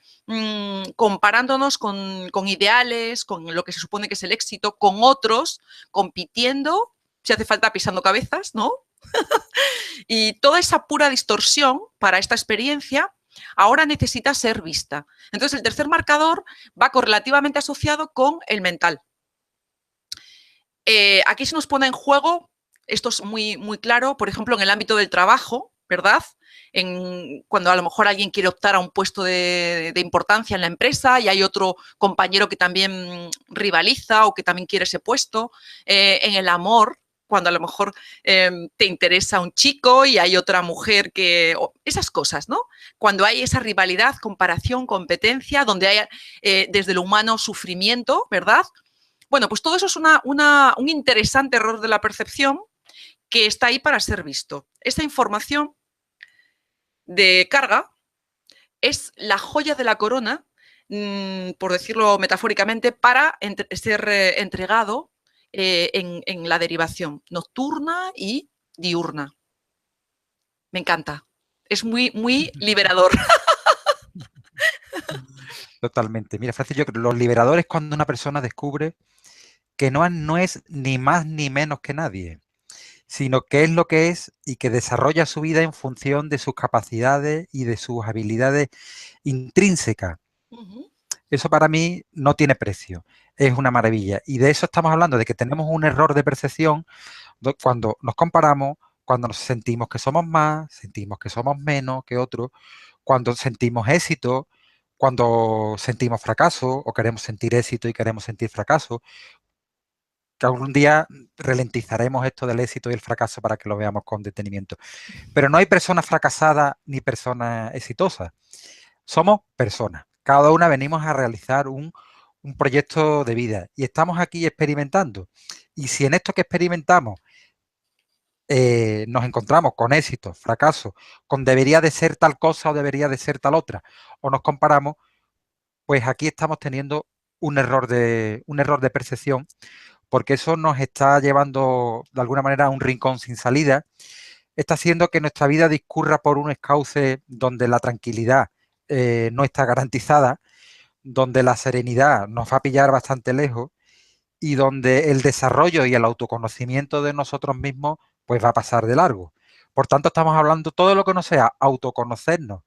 comparándonos con ideales, con lo que se supone que es el éxito, con otros, compitiendo, si hace falta pisando cabezas, ¿no? Y toda esa pura distorsión para esta experiencia ahora necesita ser vista. Entonces, el tercer marcador va correlativamente asociado con el mental. Aquí se nos pone en juego, esto es muy, muy claro, por ejemplo, en el ámbito del trabajo, ¿verdad? Cuando a lo mejor alguien quiere optar a un puesto de importancia en la empresa y hay otro compañero que también rivaliza o que también quiere ese puesto. En el amor, cuando a lo mejor te interesa un chico y hay otra mujer que... esas cosas, ¿no? Cuando hay esa rivalidad, comparación, competencia, donde hay desde lo humano sufrimiento, ¿verdad? Bueno, pues todo eso es un interesante error de la percepción que está ahí para ser visto. Esta información de carga es la joya de la corona, por decirlo metafóricamente, para ser entregado en la derivación nocturna y diurna. Me encanta. Es muy, muy liberador. Totalmente. Mira, Francis, yo creo que los liberadores es cuando una persona descubre que no es ni más ni menos que nadie, sino que es lo que es y que desarrolla su vida en función de sus capacidades y de sus habilidades intrínsecas. Eso para mí no tiene precio, es una maravilla. Y de eso estamos hablando, de que tenemos un error de percepción cuando nos comparamos, cuando nos sentimos que somos más, sentimos que somos menos que otros, cuando sentimos éxito, cuando sentimos fracaso o queremos sentir éxito y queremos sentir fracaso, que algún día ralentizaremos esto del éxito y el fracaso para que lo veamos con detenimiento. Pero no hay personas fracasadas ni personas exitosas. Somos personas. Cada una venimos a realizar un proyecto de vida y estamos aquí experimentando. Y si en esto que experimentamos nos encontramos con éxito, fracaso, con debería de ser tal cosa o debería de ser tal otra, o nos comparamos, pues aquí estamos teniendo un error de percepción, porque eso nos está llevando de alguna manera a un rincón sin salida, está haciendo que nuestra vida discurra por un escauce donde la tranquilidad no está garantizada, donde la serenidad nos va a pillar bastante lejos y donde el desarrollo y el autoconocimiento de nosotros mismos pues va a pasar de largo. Por tanto, estamos hablando todo lo que no sea autoconocernos,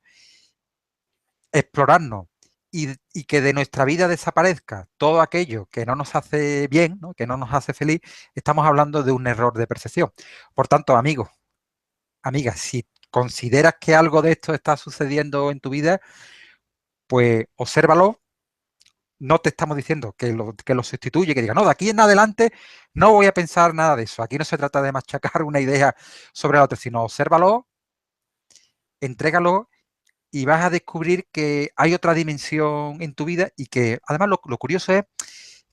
explorarnos y que de nuestra vida desaparezca todo aquello que no nos hace bien, ¿no? Que no nos hace feliz, estamos hablando de un error de percepción. Por tanto, amigos, amigas, si consideras que algo de esto está sucediendo en tu vida, pues obsérvalo. No te estamos diciendo que lo sustituye, que diga, no, de aquí en adelante no voy a pensar nada de eso. Aquí no se trata de machacar una idea sobre la otra, sino obsérvalo, entrégalo y vas a descubrir que hay otra dimensión en tu vida y que además lo curioso es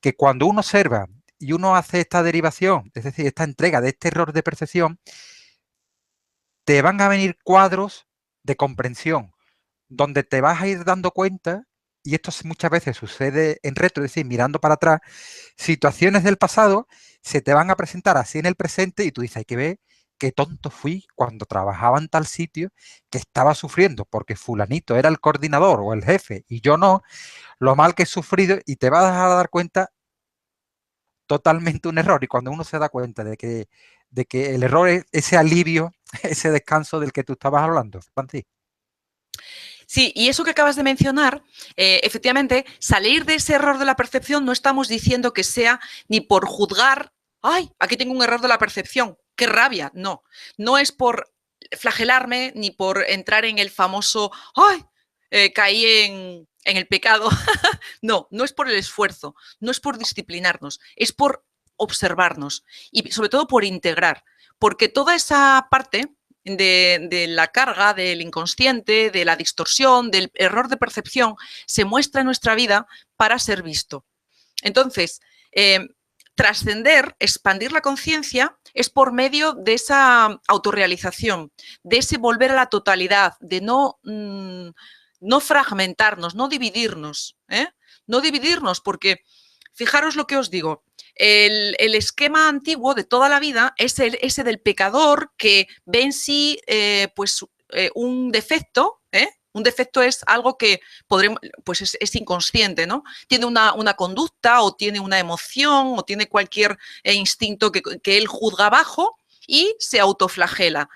que cuando uno observa y uno hace esta derivación, es decir, esta entrega de este error de percepción, te van a venir cuadros de comprensión donde te vas a ir dando cuenta, y esto muchas veces sucede en retro, es decir, mirando para atrás, situaciones del pasado se te van a presentar así en el presente y tú dices, hay que ver qué tonto fui cuando trabajaba en tal sitio que estaba sufriendo porque fulanito era el coordinador o el jefe y yo no, lo mal que he sufrido y te vas a dar cuenta totalmente un error. Y cuando uno se da cuenta de que el error es ese alivio, ese descanso del que tú estabas hablando, Francis. Sí, y eso que acabas de mencionar, efectivamente, salir de ese error de la percepción no estamos diciendo que sea ni por juzgar, ay, aquí tengo un error de la percepción, qué rabia, no, no es por flagelarme ni por entrar en el famoso, ay, caí en el pecado, no, no es por el esfuerzo, no es por disciplinarnos, es por observarnos y sobre todo por integrar, porque toda esa parte de la carga, del inconsciente, de la distorsión, del error de percepción, se muestra en nuestra vida para ser visto. Entonces, trascender, expandir la conciencia es por medio de esa autorrealización, de ese volver a la totalidad, de no fragmentarnos, no dividirnos, no dividirnos, porque fijaros lo que os digo, el esquema antiguo de toda la vida es ese del pecador que ve en sí un defecto. Un defecto es algo que pues es inconsciente, ¿no? Tiene una conducta o tiene una emoción o tiene cualquier instinto que él juzga bajo y se autoflagela.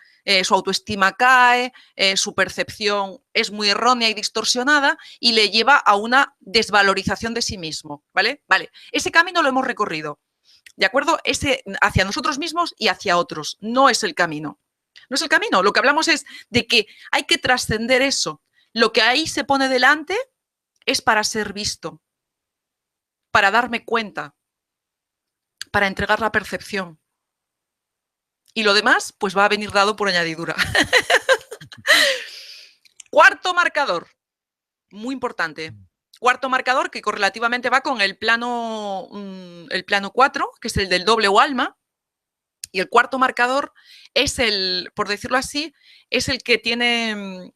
Su autoestima cae, su percepción es muy errónea y distorsionada y le lleva a una desvalorización de sí mismo, ¿vale? Vale, ese camino lo hemos recorrido, ¿de acuerdo? Ese hacia nosotros mismos y hacia otros, no es el camino. No es el camino, lo que hablamos es de que hay que trascender eso. Lo que ahí se pone delante es para ser visto, para darme cuenta, para entregar la percepción. Y lo demás, pues va a venir dado por añadidura. Cuarto marcador, muy importante. Cuarto marcador que correlativamente va con el plano 4, que es el del doble o alma. Y el cuarto marcador es el, por decirlo así, es el que tiene,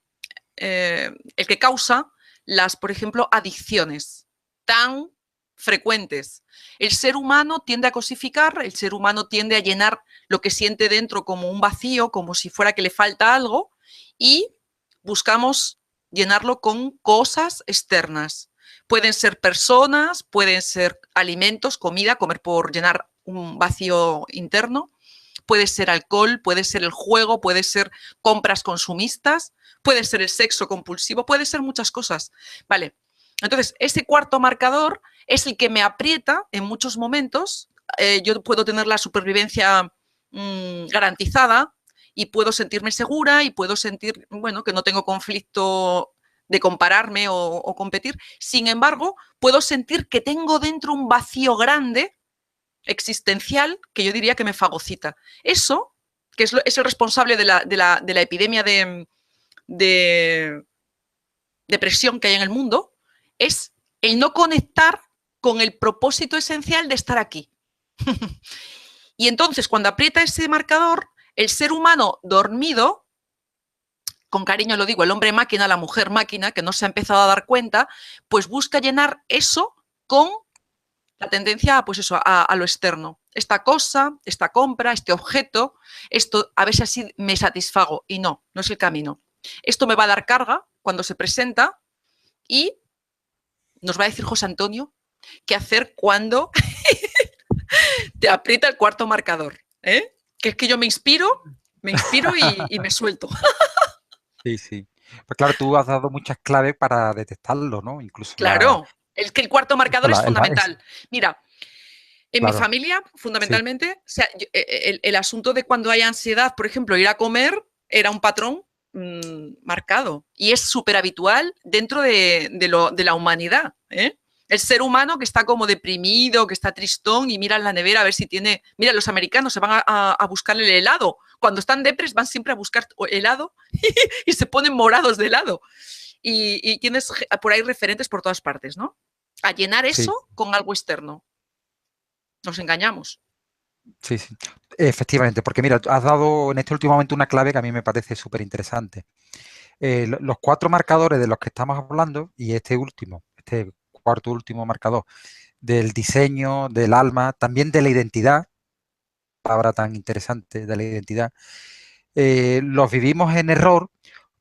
el que causa las, por ejemplo, adicciones tan frecuentes. El ser humano tiende a cosificar, el ser humano tiende a llenar lo que siente dentro como un vacío, como si fuera que le falta algo, y buscamos llenarlo con cosas externas. Pueden ser personas, pueden ser alimentos, comida, comer por llenar un vacío interno, puede ser alcohol, puede ser el juego, puede ser compras consumistas, puede ser el sexo compulsivo, puede ser muchas cosas. Vale, entonces ese cuarto marcador es el que me aprieta en muchos momentos. Yo puedo tener la supervivencia garantizada y puedo sentirme segura y puedo sentir, bueno, que no tengo conflicto de compararme o competir. Sin embargo, puedo sentir que tengo dentro un vacío grande, existencial, que yo diría que me fagocita. Eso, que es el responsable de la epidemia de depresión que hay en el mundo, es el no conectar con el propósito esencial de estar aquí. Y entonces, cuando aprieta ese marcador, el ser humano dormido, con cariño lo digo, el hombre máquina, la mujer máquina, que no se ha empezado a dar cuenta, pues busca llenar eso con la tendencia, pues eso, a lo externo. Esta cosa, esta compra, este objeto, esto, a ver si así me satisfago. Y no, no es el camino. Esto me va a dar carga cuando se presenta y nos va a decir José Antonio qué hacer cuando te aprieta el cuarto marcador. Que es que yo me inspiro y me suelto. Sí, sí. Pues claro, tú has dado muchas claves para detectarlo, ¿no? Incluso claro, es que el cuarto marcador es fundamental. Mira, en claro, mi familia, fundamentalmente, sí. o sea, el asunto de cuando hay ansiedad, por ejemplo, ir a comer, era un patrón marcado. Y es súper habitual dentro de la humanidad. El ser humano que está como deprimido, que está tristón y mira en la nevera a ver si tiene... Mira, los americanos se van a buscar el helado. Cuando están depres van siempre a buscar helado y se ponen morados de helado. Y tienes por ahí referentes por todas partes, ¿no? A llenar eso sí. Con algo externo. Nos engañamos. Sí, sí, efectivamente, porque mira, has dado en este último momento una clave que a mí me parece súper interesante. Los 4 marcadores de los que estamos hablando y este cuarto último marcador del diseño, del alma, también de la identidad, palabra tan interesante de la identidad, los vivimos en error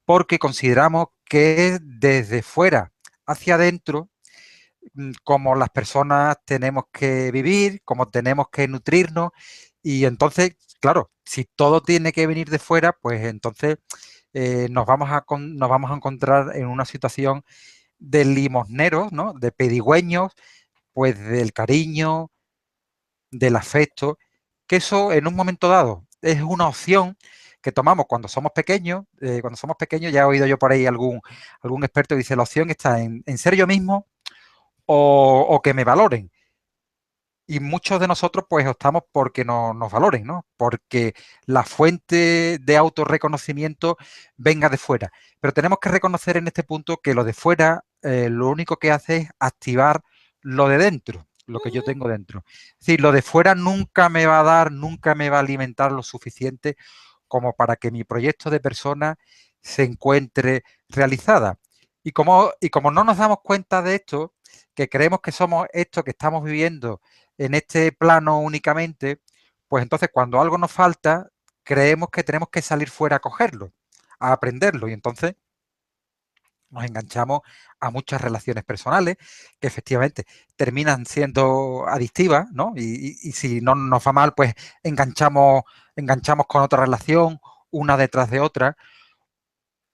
porque consideramos que es desde fuera hacia adentro como las personas tenemos que vivir, como tenemos que nutrirnos y entonces, claro, si todo tiene que venir de fuera, pues entonces nos vamos a encontrar en una situación de limosneros, ¿no? De pedigüeños, pues del cariño, del afecto, que eso en un momento dado es una opción que tomamos cuando somos pequeños. Ya he oído yo por ahí algún experto que dice la opción está en ser yo mismo o que me valoren. Y muchos de nosotros pues optamos porque nos valoren, ¿no? Porque la fuente de autorreconocimiento venga de fuera. Pero tenemos que reconocer en este punto que lo de fuera lo único que hace es activar lo de dentro, lo que yo tengo dentro. Es decir, lo de fuera nunca me va a dar, nunca me va a alimentar lo suficiente como para que mi proyecto de persona se encuentre realizada. Y como no nos damos cuenta de esto, que creemos que somos esto que estamos viviendo en este plano únicamente, pues entonces cuando algo nos falta, creemos que tenemos que salir fuera a cogerlo, a aprenderlo, y entonces nos enganchamos a muchas relaciones personales que efectivamente terminan siendo adictivas, ¿no? Y si no nos va mal, pues enganchamos enganchamos con otra relación, una detrás de otra,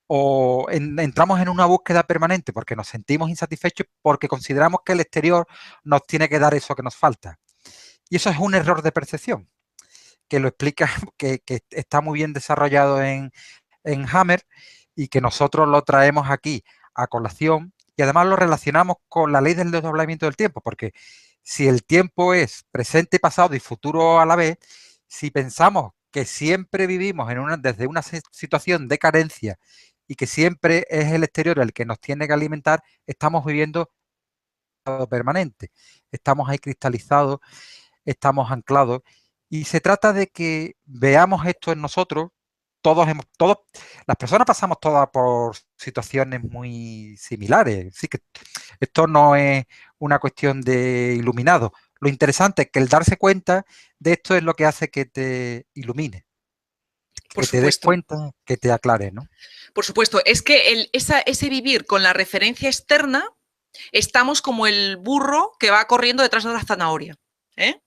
o entramos en una búsqueda permanente porque nos sentimos insatisfechos porque consideramos que el exterior nos tiene que dar eso que nos falta. Y eso es un error de percepción, que lo explica, que está muy bien desarrollado en Hammer y que nosotros lo traemos aquí a colación y además lo relacionamos con la ley del desdoblamiento del tiempo, porque si el tiempo es presente, pasado y futuro a la vez, si pensamos que siempre vivimos desde una situación de carencia y que siempre es el exterior el que nos tiene que alimentar, estamos viviendo permanente, estamos ahí cristalizados, estamos anclados y se trata de que veamos esto en nosotros. Las personas pasamos todas por situaciones muy similares, así que esto no es una cuestión de iluminado. Lo interesante es que el darse cuenta de esto es lo que hace que te ilumine, Por que te des supuesto. cuenta, que te aclare, ¿no? Por supuesto, es que ese vivir con la referencia externa, estamos como el burro que va corriendo detrás de la zanahoria, ¿eh?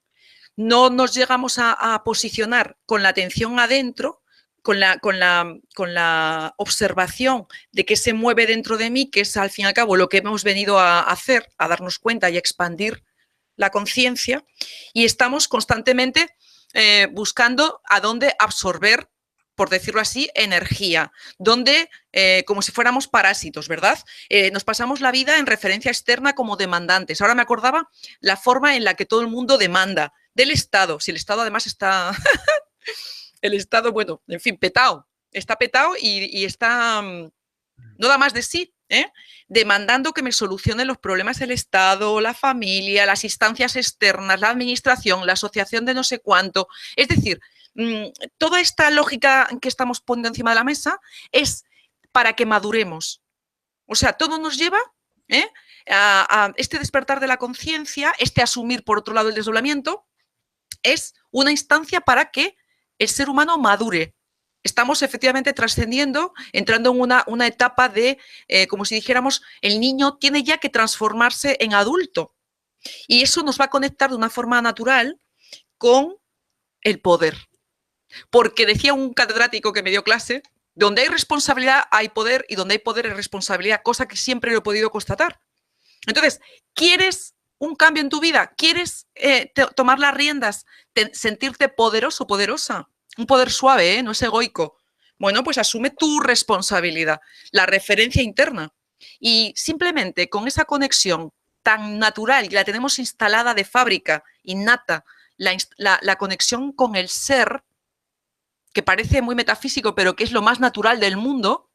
No nos llegamos a posicionar con la atención adentro, con la observación de qué se mueve dentro de mí, que es al fin y al cabo lo que hemos venido a hacer, a darnos cuenta y a expandir la conciencia, y estamos constantemente buscando a dónde absorber, por decirlo así, energía, donde, como si fuéramos parásitos, ¿verdad? Nos pasamos la vida en referencia externa como demandantes. Ahora me acordaba la forma en la que todo el mundo demanda del Estado, si el Estado además está, el Estado, bueno, en fin, petado, está petado y está, no da más de sí, demandando que me solucionen los problemas el Estado, la familia, las instancias externas, la administración, la asociación de no sé cuánto. Es decir, toda esta lógica que estamos poniendo encima de la mesa es para que maduremos. O sea, todo nos lleva a este despertar de la conciencia, este asumir, por otro lado, el desdoblamiento, es una instancia para que el ser humano madure. Estamos efectivamente trascendiendo, entrando en una etapa de, como si dijéramos, el niño tiene ya que transformarse en adulto. Y eso nos va a conectar de una forma natural con el poder. Porque decía un catedrático que me dio clase, donde hay responsabilidad hay poder y donde hay poder hay responsabilidad, cosa que siempre lo he podido constatar. Entonces, ¿quieres un cambio en tu vida? ¿Quieres tomar las riendas, sentirte poderoso, poderosa? Un poder suave, no es egoico. Bueno, pues asume tu responsabilidad, la referencia interna. Y simplemente con esa conexión tan natural, y la tenemos instalada de fábrica, innata, la conexión con el ser, que parece muy metafísico, pero que es lo más natural del mundo,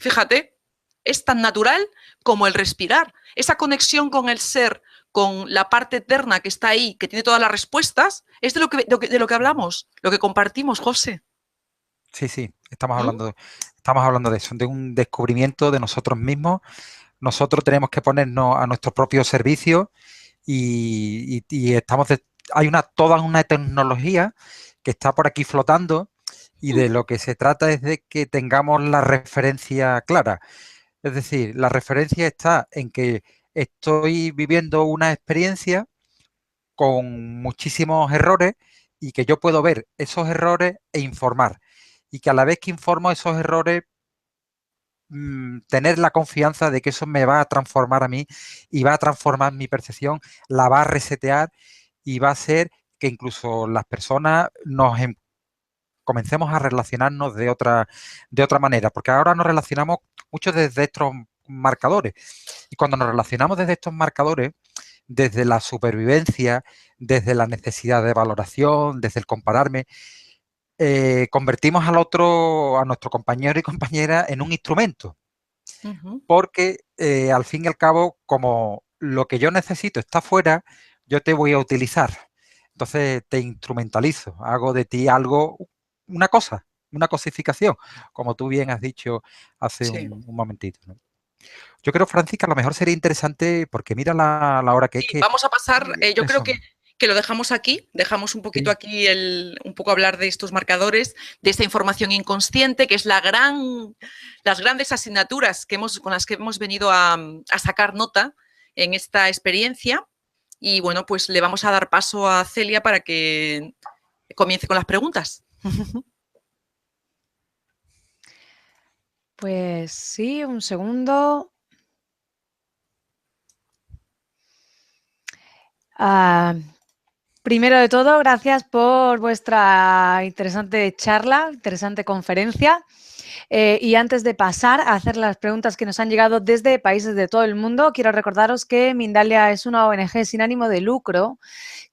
fíjate, es tan natural como el respirar. Esa conexión con el ser, con la parte eterna que está ahí, que tiene todas las respuestas, es de lo que hablamos, lo que compartimos, José. Sí, sí, estamos hablando de eso, de un descubrimiento de nosotros mismos. Nosotros tenemos que ponernos a nuestro propio servicio y hay toda una tecnología que está por aquí flotando y de lo que se trata es de que tengamos la referencia clara. Es decir, la referencia está en que estoy viviendo una experiencia con muchísimos errores y que yo puedo ver esos errores e informar. Y que a la vez que informo esos errores, tener la confianza de que eso me va a transformar a mí y va a transformar mi percepción, la va a resetear y va a hacer que incluso las personas comencemos a relacionarnos de otra manera, porque ahora nos relacionamos mucho desde estos marcadores y cuando nos relacionamos desde estos marcadores, desde la supervivencia, desde la necesidad de valoración, desde el compararme, convertimos al otro, a nuestro compañero y compañera en un instrumento, porque al fin y al cabo, como lo que yo necesito está fuera, yo te voy a utilizar. Entonces te instrumentalizo, hago de ti algo, una cosificación, como tú bien has dicho hace un momentito, ¿no? Yo creo, Francisca, a lo mejor sería interesante, porque mira la hora que es que... Vamos a pasar, yo creo que lo dejamos aquí, dejamos un poquito aquí un poco hablar de estos marcadores, de esta información inconsciente, que es las grandes asignaturas con las que hemos venido a sacar nota en esta experiencia. Y bueno, pues le vamos a dar paso a Celia para que comience con las preguntas. Pues sí, un segundo. Primero de todo, gracias por vuestra interesante charla, interesante conferencia. Y antes de pasar a hacer las preguntas que nos han llegado desde países de todo el mundo, quiero recordaros que Mindalia es una ONG sin ánimo de lucro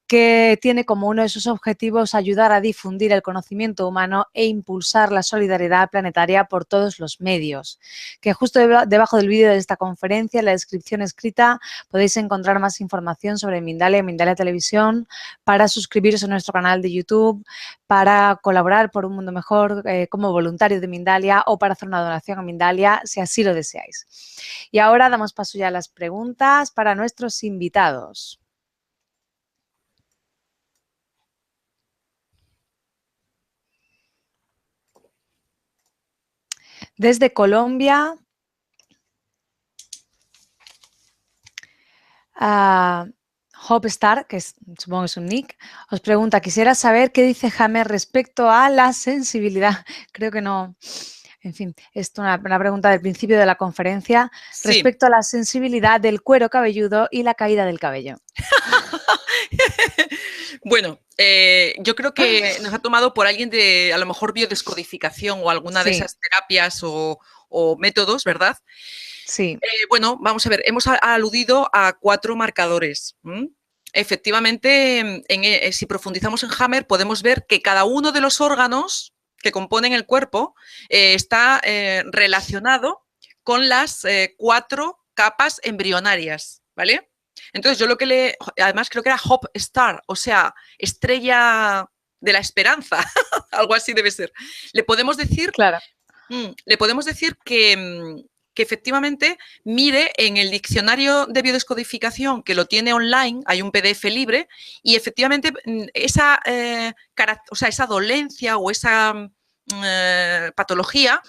que tiene como uno de sus objetivos ayudar a difundir el conocimiento humano e impulsar la solidaridad planetaria por todos los medios. Que justo debajo del vídeo de esta conferencia, en la descripción escrita, podéis encontrar más información sobre Mindalia y Mindalia Televisión, para suscribiros a nuestro canal de YouTube, para colaborar por un mundo mejor como voluntario de Mindalia o para hacer una donación a Mindalia, si así lo deseáis. Y ahora damos paso ya a las preguntas para nuestros invitados. Desde Colombia, Hopstar, que supongo que es un nick, os pregunta, quisiera saber qué dice Jaime respecto a la sensibilidad. Creo que no, en fin, esto es una pregunta del principio de la conferencia, Sí. respecto a la sensibilidad del cuero cabelludo y la caída del cabello. Bueno, yo creo que nos ha tomado por alguien de, a lo mejor, biodescodificación o alguna de esas terapias o métodos, ¿verdad? Sí. Bueno, vamos a ver, hemos aludido a 4 marcadores. Efectivamente, si profundizamos en Hammer, podemos ver que cada uno de los órganos que componen el cuerpo está relacionado con las 4 capas embrionarias, ¿vale? Entonces, yo lo que además creo que era Hope Star, o sea, estrella de la esperanza, algo así debe ser. Le podemos decir, claro. Que efectivamente mire en el diccionario de biodescodificación, que lo tiene online, hay un PDF libre, y efectivamente esa dolencia o esa patología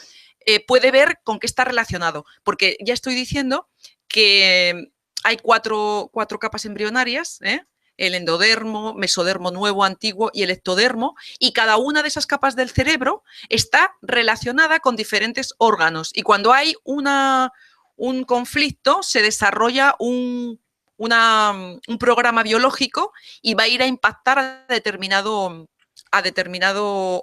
puede ver con qué está relacionado, porque ya estoy diciendo que hay 4 capas embrionarias, el endodermo, mesodermo nuevo, antiguo y el ectodermo, y cada una de esas capas del cerebro está relacionada con diferentes órganos. Y cuando hay un conflicto, se desarrolla un programa biológico y va a ir a impactar a determinado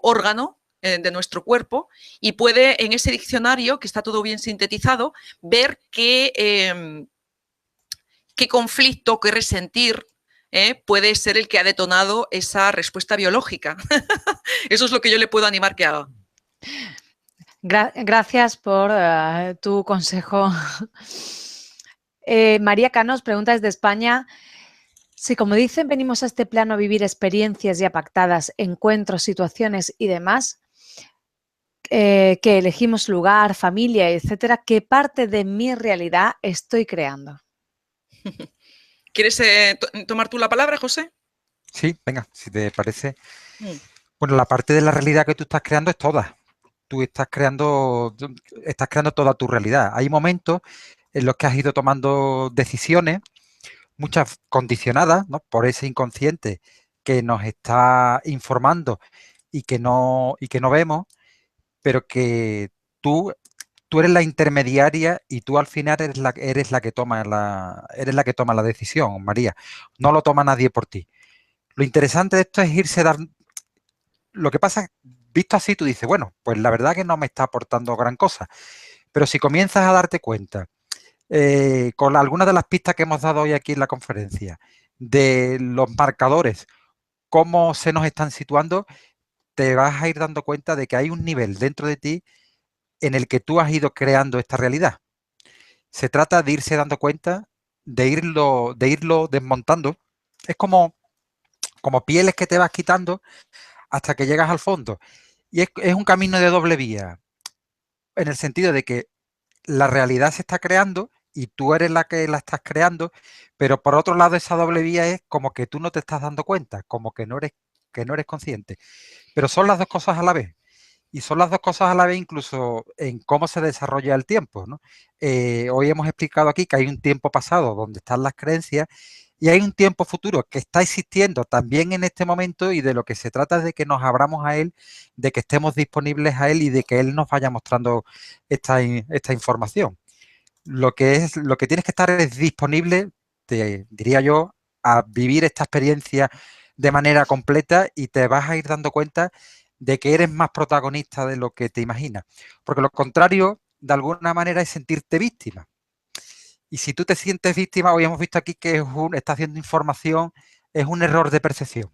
órgano de nuestro cuerpo, y puede, en ese diccionario, que está todo bien sintetizado, ver qué conflicto, qué resentir puede ser el que ha detonado esa respuesta biológica. Eso es lo que yo le puedo animar que haga. Gracias por tu consejo. María Canos pregunta desde España si, como dicen, venimos a este plano a vivir experiencias ya pactadas, encuentros, situaciones y demás, que elegimos lugar, familia, etcétera, ¿qué parte de mi realidad estoy creando? ¿Quieres tomar tú la palabra, José? Sí, venga, si te parece. Bueno, la parte de la realidad que tú estás creando es toda. Tú estás creando toda tu realidad. Hay momentos en los que has ido tomando decisiones, muchas condicionadas, ¿no?, por ese inconsciente que nos está informando y que no vemos, pero que tú eres la intermediaria y tú al final eres la que toma la decisión, María. No lo toma nadie por ti. Lo interesante de esto es irse dar. Lo que pasa, visto así, tú dices, bueno, pues la verdad que no me está aportando gran cosa. Pero si comienzas a darte cuenta, con algunas de las pistas que hemos dado hoy aquí en la conferencia, de los marcadores, cómo se nos están situando, te vas a ir dando cuenta de que hay un nivel dentro de ti en el que tú has ido creando esta realidad. Se trata de irse dando cuenta, de irlo desmontando. Es como pieles que te vas quitando hasta que llegas al fondo. Y es un camino de doble vía, en el sentido de que la realidad se está creando y tú eres la que la estás creando, pero por otro lado esa doble vía es como que tú no te estás dando cuenta, como que no eres consciente. Pero son las dos cosas a la vez. Y son las dos cosas a la vez incluso en cómo se desarrolla el tiempo, ¿no? Hoy hemos explicado aquí que hay un tiempo pasado donde están las creencias y hay un tiempo futuro que está existiendo también en este momento y de lo que se trata es de que nos abramos a él, de que estemos disponibles a él y de que él nos vaya mostrando esta información. Lo que tienes que estar es disponible, te diría yo, a vivir esta experiencia de manera completa y te vas a ir dando cuenta de que eres más protagonista de lo que te imaginas. Porque lo contrario, de alguna manera, es sentirte víctima. Y si tú te sientes víctima, hoy hemos visto aquí que está haciendo información, es un error de percepción.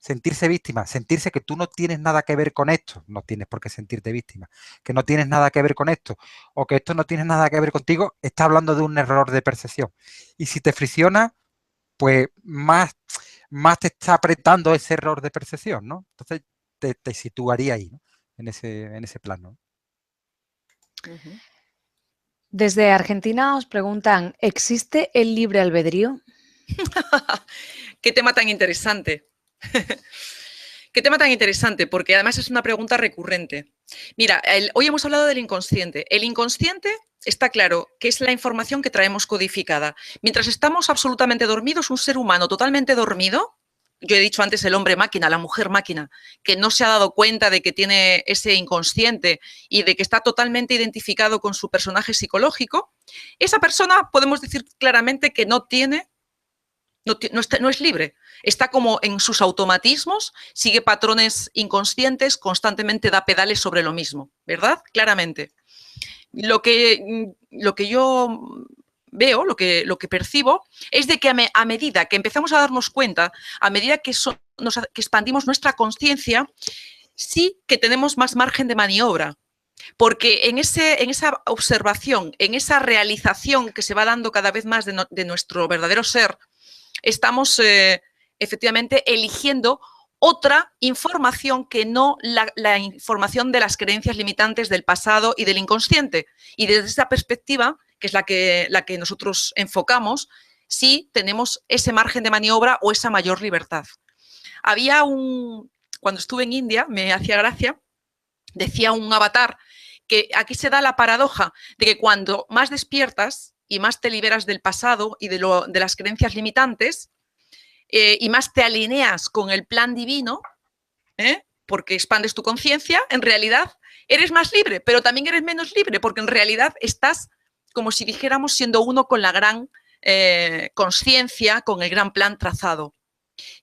Sentirse víctima, sentirse que tú no tienes nada que ver con esto, no tienes por qué sentirte víctima, que no tienes nada que ver con esto, o que esto no tiene nada que ver contigo, está hablando de un error de percepción. Y si te fricciona, pues más te está apretando ese error de percepción, ¿no? Entonces te situaría ahí, ¿no? En ese plano. Desde Argentina os preguntan, ¿existe el libre albedrío? Qué tema tan interesante. Qué tema tan interesante, porque además es una pregunta recurrente. Mira, hoy hemos hablado del inconsciente. El inconsciente está claro que es la información que traemos codificada. Mientras estamos absolutamente dormidos, un ser humano totalmente dormido, yo he dicho antes el hombre máquina, la mujer máquina, que no se ha dado cuenta de que tiene ese inconsciente y de que está totalmente identificado con su personaje psicológico, esa persona podemos decir claramente que no es libre, está como en sus automatismos, sigue patrones inconscientes, constantemente da pedales sobre lo mismo, ¿verdad? Claramente. Lo que yo veo, lo que percibo, es de que a medida que empezamos a darnos cuenta, a medida que expandimos nuestra conciencia, sí que tenemos más margen de maniobra. Porque en esa observación, en esa realización que se va dando cada vez más de nuestro verdadero ser, estamos efectivamente eligiendo otra información que no la información de las creencias limitantes del pasado y del inconsciente. Y desde esa perspectiva, que es la que nosotros enfocamos, sí tenemos ese margen de maniobra o esa mayor libertad. Cuando estuve en India, me hacía gracia, decía un avatar que aquí se da la paradoja de que cuando más despiertas y más te liberas del pasado y de las creencias limitantes y más te alineas con el plan divino, porque expandes tu conciencia, en realidad eres más libre, pero también eres menos libre, porque en realidad estás, como si dijéramos, siendo uno con la gran conciencia, con el gran plan trazado.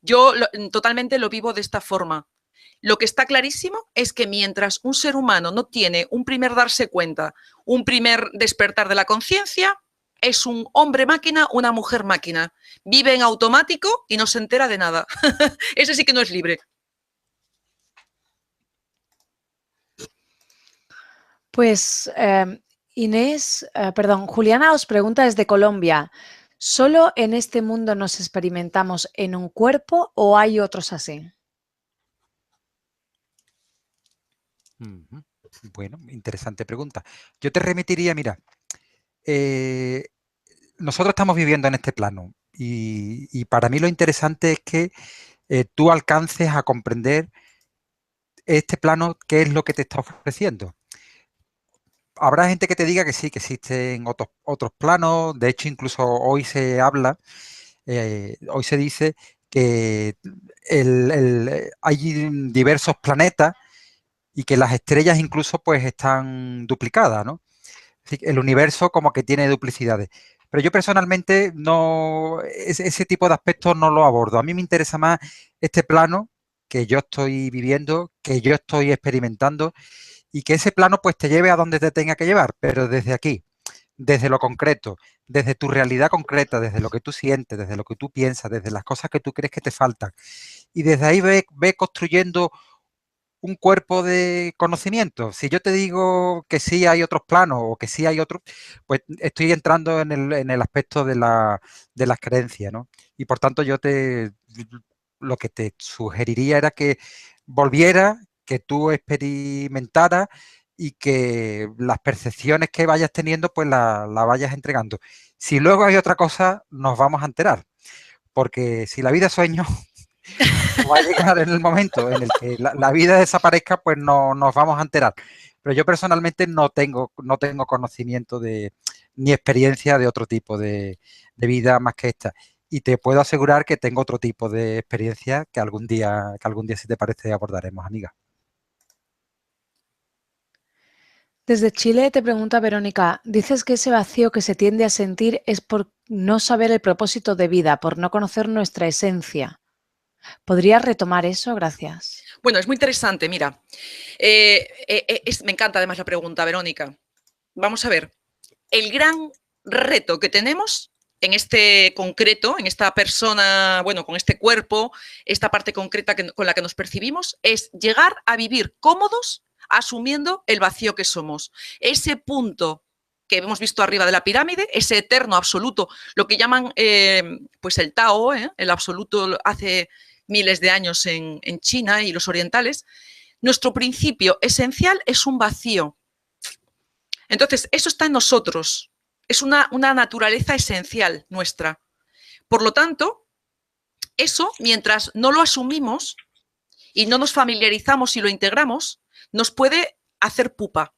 Yo totalmente lo vivo de esta forma. Lo que está clarísimo es que mientras un ser humano no tiene un primer darse cuenta, un primer despertar de la conciencia, es un hombre máquina, una mujer máquina. Vive en automático y no se entera de nada. Ese sí que no es libre. Pues Juliana os pregunta desde Colombia, ¿solo en este mundo nos experimentamos en un cuerpo o hay otros así? Bueno, interesante pregunta. Yo te remitiría, mira, nosotros estamos viviendo en este plano y para mí lo interesante es que tú alcances a comprender este plano, qué es lo que te está ofreciendo. Habrá gente que te diga que sí, que existen otros planos. De hecho, incluso hoy se habla, hoy se dice que hay diversos planetas y que las estrellas incluso pues están duplicadas, ¿no? Es decir, el universo como que tiene duplicidades. Pero yo personalmente no, ese tipo de aspectos no lo abordo. A mí me interesa más este plano que yo estoy viviendo, que yo estoy experimentando y que ese plano pues te lleve a donde te tenga que llevar, pero desde aquí, desde lo concreto, desde tu realidad concreta, desde lo que tú sientes, desde lo que tú piensas, desde las cosas que tú crees que te faltan. Y desde ahí ve construyendo un cuerpo de conocimiento. Si yo te digo que sí hay otros planos o que sí hay otros, pues estoy entrando en el aspecto de las creencias, ¿no? Y por tanto lo que te sugeriría era que volviera, que tú experimentaras y que las percepciones que vayas teniendo, pues las vayas entregando. Si luego hay otra cosa, nos vamos a enterar. Porque si la vida es sueño, va a llegar en el momento en el que la vida desaparezca, pues no nos vamos a enterar. Pero yo personalmente no tengo conocimiento ni experiencia de otro tipo de vida más que esta. y te puedo asegurar que tengo otro tipo de experiencia que algún día, si te parece, abordaremos, amiga. Desde Chile te pregunta Verónica, dices que ese vacío que se tiende a sentir es por no saber el propósito de vida, por no conocer nuestra esencia. ¿Podrías retomar eso? Gracias. Bueno, es muy interesante, mira. Me encanta además la pregunta, Verónica. Vamos a ver. El gran reto que tenemos en este concreto, en esta persona, bueno, con este cuerpo, esta parte concreta con la que nos percibimos, es llegar a vivir cómodos asumiendo el vacío que somos. Ese punto que hemos visto arriba de la pirámide, ese eterno absoluto, lo que llaman pues el Tao, el absoluto hace miles de años en China y los orientales, nuestro principio esencial es un vacío. Entonces, eso está en nosotros, es una naturaleza esencial nuestra. Por lo tanto, eso, mientras no lo asumimos y no nos familiarizamos y lo integramos, nos puede hacer pupa.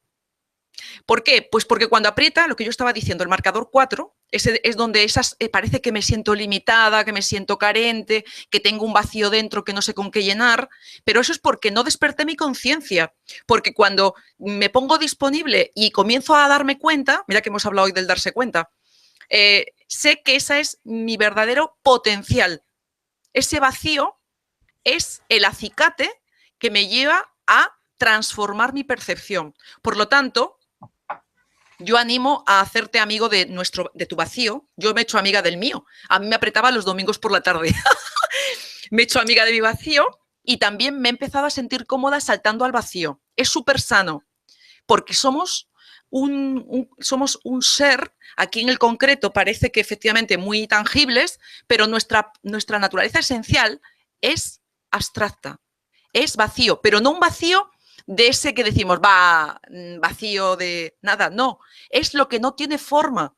¿Por qué? Pues porque cuando aprieta, lo que yo estaba diciendo, el marcador 4, ese es donde parece que me siento limitada, que me siento carente, que tengo un vacío dentro que no sé con qué llenar, pero eso es porque no desperté mi conciencia, porque cuando me pongo disponible y comienzo a darme cuenta, mira que hemos hablado hoy del darse cuenta, sé que ese es mi verdadero potencial. Ese vacío es el acicate que me lleva a transformar mi percepción. Por lo tanto, yo animo a hacerte amigo de tu vacío. Yo me he hecho amiga del mío. A mí me apretaba los domingos por la tarde. Me he hecho amiga de mi vacío y también me he empezado a sentir cómoda saltando al vacío. Es súper sano, porque somos somos un ser, aquí en el concreto parece que efectivamente muy tangibles, pero nuestra naturaleza esencial es abstracta, es vacío, pero no un vacío de ese que decimos, vacío de nada, no, es lo que no tiene forma.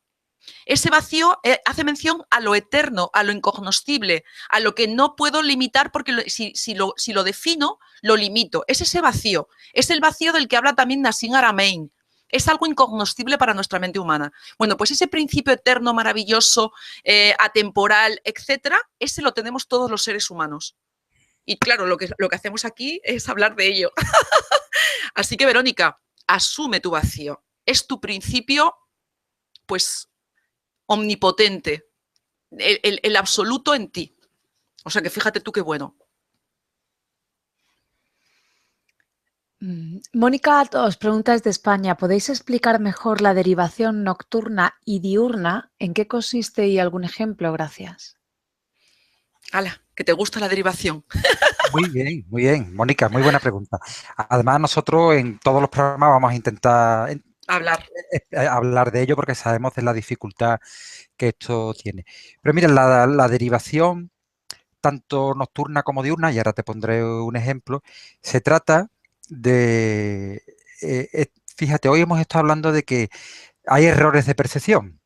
Ese vacío hace mención a lo eterno, a lo incognoscible, a lo que no puedo limitar porque si lo defino, lo limito. Es ese vacío, es el vacío del que habla también Nassim Haramein. Es algo incognoscible para nuestra mente humana. Bueno, pues ese principio eterno, maravilloso, atemporal, etcétera, ese lo tenemos todos los seres humanos. Y claro, lo que hacemos aquí es hablar de ello. Así que, Verónica, asume tu vacío. Es tu principio, pues, omnipotente, el absoluto en ti. O sea que fíjate tú qué bueno. Mónica os pregunta desde España, ¿podéis explicar mejor la derivación nocturna y diurna? ¿En qué consiste y algún ejemplo? Gracias. ¡Hala! Que te gusta la derivación. Muy bien, Mónica, muy buena pregunta. Además, nosotros en todos los programas vamos a intentar hablar de ello porque sabemos de la dificultad que esto tiene. Pero mira, la derivación, tanto nocturna como diurna, y ahora te pondré un ejemplo, se trata de... fíjate, hoy hemos estado hablando de que hay errores de percepción.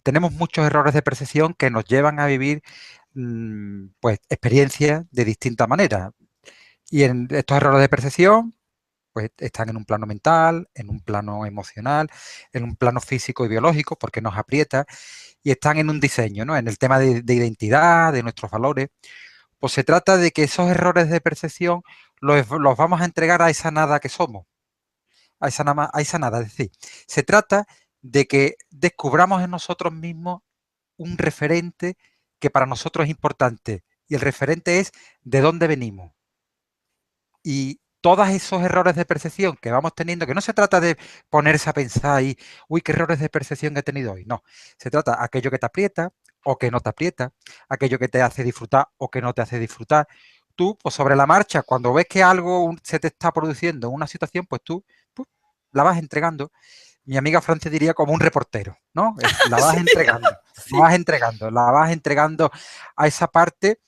Tenemos muchos errores de percepción que nos llevan a vivir pues experiencias de distinta manera. Y en estos errores de percepción pues están en un plano mental, en un plano emocional, en un plano físico y biológico, porque nos aprieta, y están en un diseño, ¿no? En el tema de identidad, de nuestros valores. Pues se trata de que esos errores de percepción los vamos a entregar a esa nada que somos, a esa nada. Es decir, se trata de que descubramos en nosotros mismos un referente que para nosotros es importante. Y el referente es de dónde venimos. Y todos esos errores de percepción que vamos teniendo, que no se trata de ponerse a pensar ahí, uy, qué errores de percepción he tenido hoy. No, se trata de aquello que te aprieta o que no te aprieta, aquello que te hace disfrutar o que no te hace disfrutar. Tú, pues sobre la marcha, cuando ves que algo se te está produciendo en una situación, pues tú la vas entregando. Mi amiga Francia diría como un reportero, ¿no? La vas entregando, la vas entregando a esa parte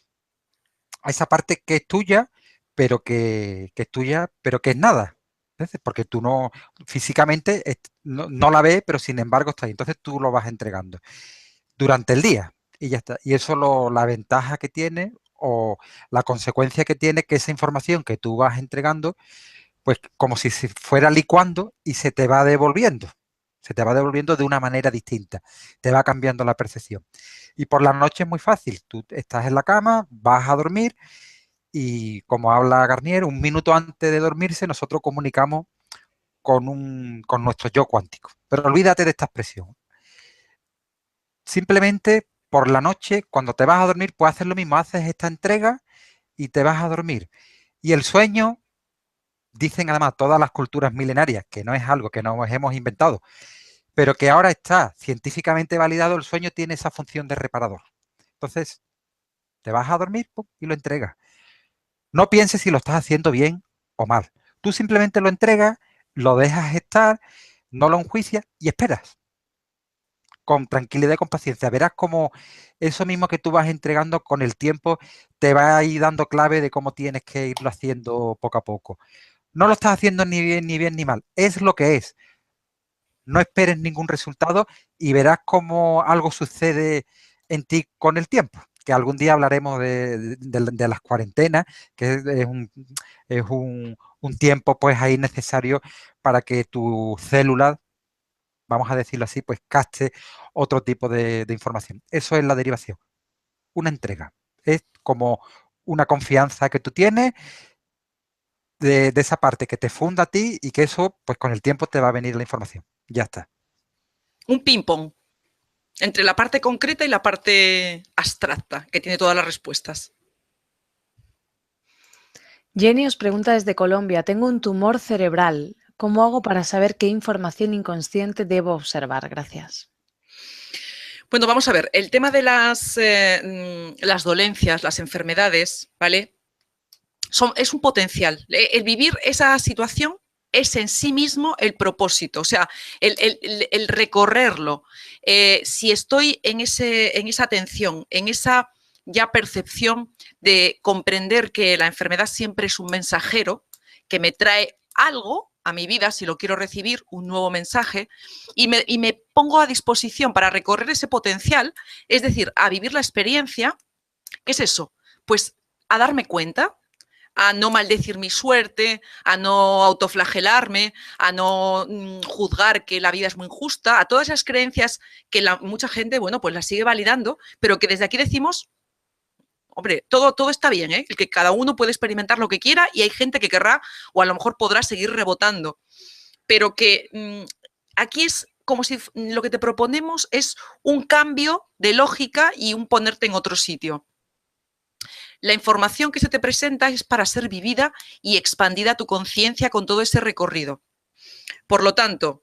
que es tuya, pero que es tuya, pero que es nada. ¿Ves? Porque tú no, físicamente no la ves, pero sin embargo está ahí. Entonces tú lo vas entregando durante el día y ya está. Y eso la ventaja que tiene o la consecuencia que tiene que esa información que tú vas entregando, pues como si se fuera licuando y se te va devolviendo. Se te va devolviendo de una manera distinta. Te va cambiando la percepción. Y por la noche es muy fácil. Tú estás en la cama, vas a dormir y, como habla Garnier, un minuto antes de dormirse nosotros comunicamos con nuestro yo cuántico. Pero olvídate de esta expresión. Simplemente por la noche, cuando te vas a dormir, puedes hacer lo mismo. Haces esta entrega y te vas a dormir. Y el sueño, dicen además todas las culturas milenarias, que no es algo que nos hemos inventado, pero que ahora está científicamente validado, el sueño tiene esa función de reparador. Entonces, te vas a dormir, ¡pum!, y lo entregas. No pienses si lo estás haciendo bien o mal. Tú simplemente lo entregas, lo dejas estar, no lo enjuicias y esperas. Con tranquilidad y con paciencia. Verás cómo eso mismo que tú vas entregando con el tiempo te va a ir dando clave de cómo tienes que irlo haciendo poco a poco. No lo estás haciendo ni bien ni mal. Es lo que es. No esperes ningún resultado y verás cómo algo sucede en ti con el tiempo. Que algún día hablaremos de las cuarentenas, que es un tiempo pues ahí necesario para que tu célula, vamos a decirlo así, pues capte otro tipo de información. Eso es la derivación, una entrega. Es como una confianza que tú tienes de esa parte que te funda a ti y que eso, pues con el tiempo te va a venir la información. Ya está. Un ping-pong entre la parte concreta y la parte abstracta, que tiene todas las respuestas. Jenny os pregunta desde Colombia, tengo un tumor cerebral. ¿Cómo hago para saber qué información inconsciente debo observar? Gracias. Bueno, vamos a ver, el tema de las dolencias, las enfermedades, ¿vale? Es un potencial. El vivir esa situación es en sí mismo el propósito, o sea, el recorrerlo. Si estoy en esa atención, en esa ya percepción de comprender que la enfermedad siempre es un mensajero que me trae algo a mi vida, si lo quiero recibir, un nuevo mensaje, y me pongo a disposición para recorrer ese potencial, es decir, a vivir la experiencia. ¿Qué es eso? Pues a darme cuenta, a no maldecir mi suerte, a no autoflagelarme, a no juzgar que la vida es muy injusta, a todas esas creencias que mucha gente, bueno, pues las sigue validando, pero que desde aquí decimos, hombre, todo está bien, ¿eh? Que cada uno puede experimentar lo que quiera y hay gente que querrá o a lo mejor podrá seguir rebotando, pero que aquí es como si lo que te proponemos es un cambio de lógica y un ponerte en otro sitio. La información que se te presenta es para ser vivida y expandida tu conciencia con todo ese recorrido. Por lo tanto,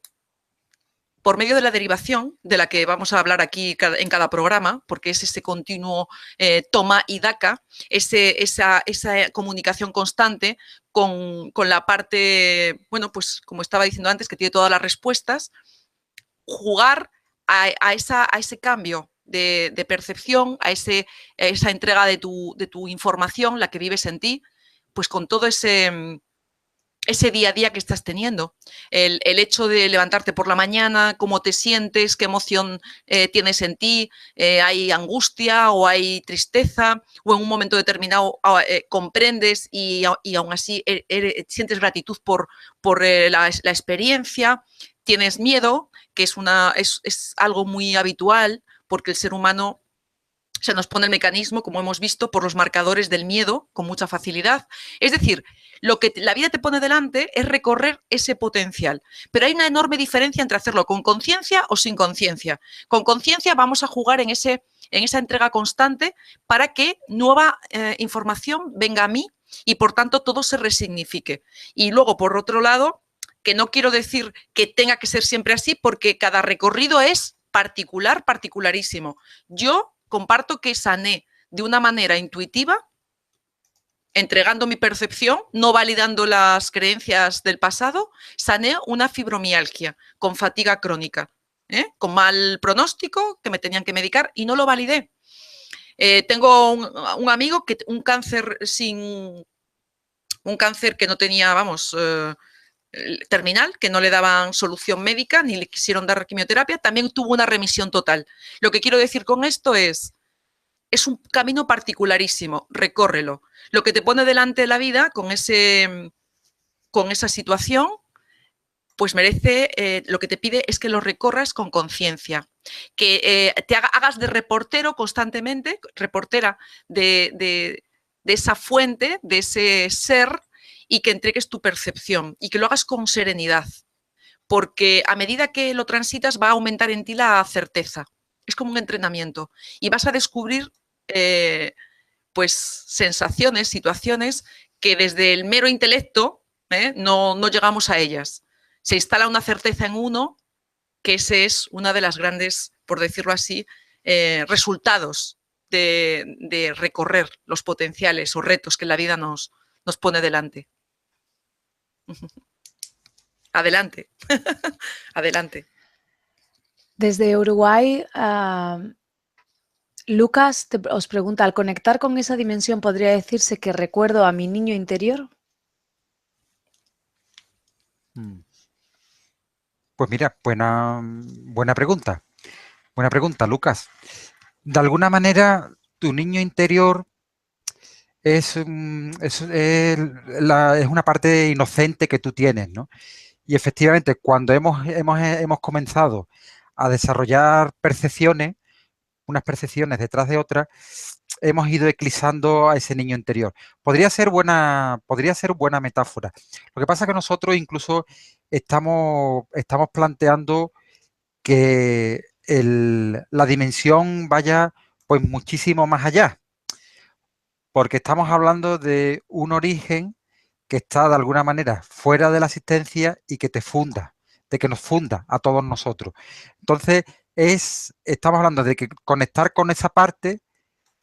por medio de la derivación, de la que vamos a hablar aquí en cada programa, porque es ese continuo toma y daca, esa comunicación constante con la parte, bueno, pues como estaba diciendo antes, que tiene todas las respuestas, jugar a ese cambio de percepción, a esa entrega de tu información, la que vives en ti, pues con todo ese día a día que estás teniendo. El hecho de levantarte por la mañana, cómo te sientes, qué emoción tienes en ti, hay angustia o hay tristeza, o en un momento determinado comprendes y aún así sientes gratitud por la experiencia, tienes miedo, que es algo muy habitual, porque el ser humano se nos pone el mecanismo, como hemos visto, por los marcadores del miedo con mucha facilidad. Es decir, lo que la vida te pone delante es recorrer ese potencial. Pero hay una enorme diferencia entre hacerlo con conciencia o sin conciencia. Con conciencia vamos a jugar en esa entrega constante para que nueva información venga a mí y, por tanto, todo se resignifique. Y luego, por otro lado, que no quiero decir que tenga que ser siempre así, porque cada recorrido es particular, particularísimo. Yo comparto que sané de una manera intuitiva, entregando mi percepción, no validando las creencias del pasado, sané una fibromialgia con fatiga crónica, con mal pronóstico, que me tenían que medicar y no lo validé. Tengo un amigo que un cáncer que no tenía, vamos, terminal, que no le daban solución médica ni le quisieron dar quimioterapia, también tuvo una remisión total. Lo que quiero decir con esto es un camino particularísimo, recórrelo. Lo que te pone delante de la vida con esa situación, pues merece, lo que te pide es que lo recorras con conciencia. que hagas de reportero constantemente, reportera de esa fuente, de ese ser, y que entregues tu percepción y que lo hagas con serenidad, porque a medida que lo transitas va a aumentar en ti la certeza. Es como un entrenamiento y vas a descubrir pues sensaciones, situaciones que desde el mero intelecto no llegamos a ellas. Se instala una certeza en uno, que ese es una de las grandes, por decirlo así, resultados de recorrer los potenciales o retos que la vida nos pone delante. Adelante, adelante. Desde Uruguay, Lucas os pregunta, al conectar con esa dimensión, ¿podría decirse que recuerdo a mi niño interior? Pues mira, buena pregunta. Buena pregunta, Lucas. De alguna manera, tu niño interior es una parte inocente que tú tienes, ¿no? Y efectivamente, cuando hemos comenzado a desarrollar percepciones, unas percepciones detrás de otras, hemos ido eclipsando a ese niño interior. Podría ser buena metáfora. Lo que pasa es que nosotros incluso estamos planteando que la dimensión vaya pues muchísimo más allá, porque estamos hablando de un origen que está de alguna manera fuera de la existencia y que te funda, de que nos funda a todos nosotros. Entonces, estamos hablando de que conectar con esa parte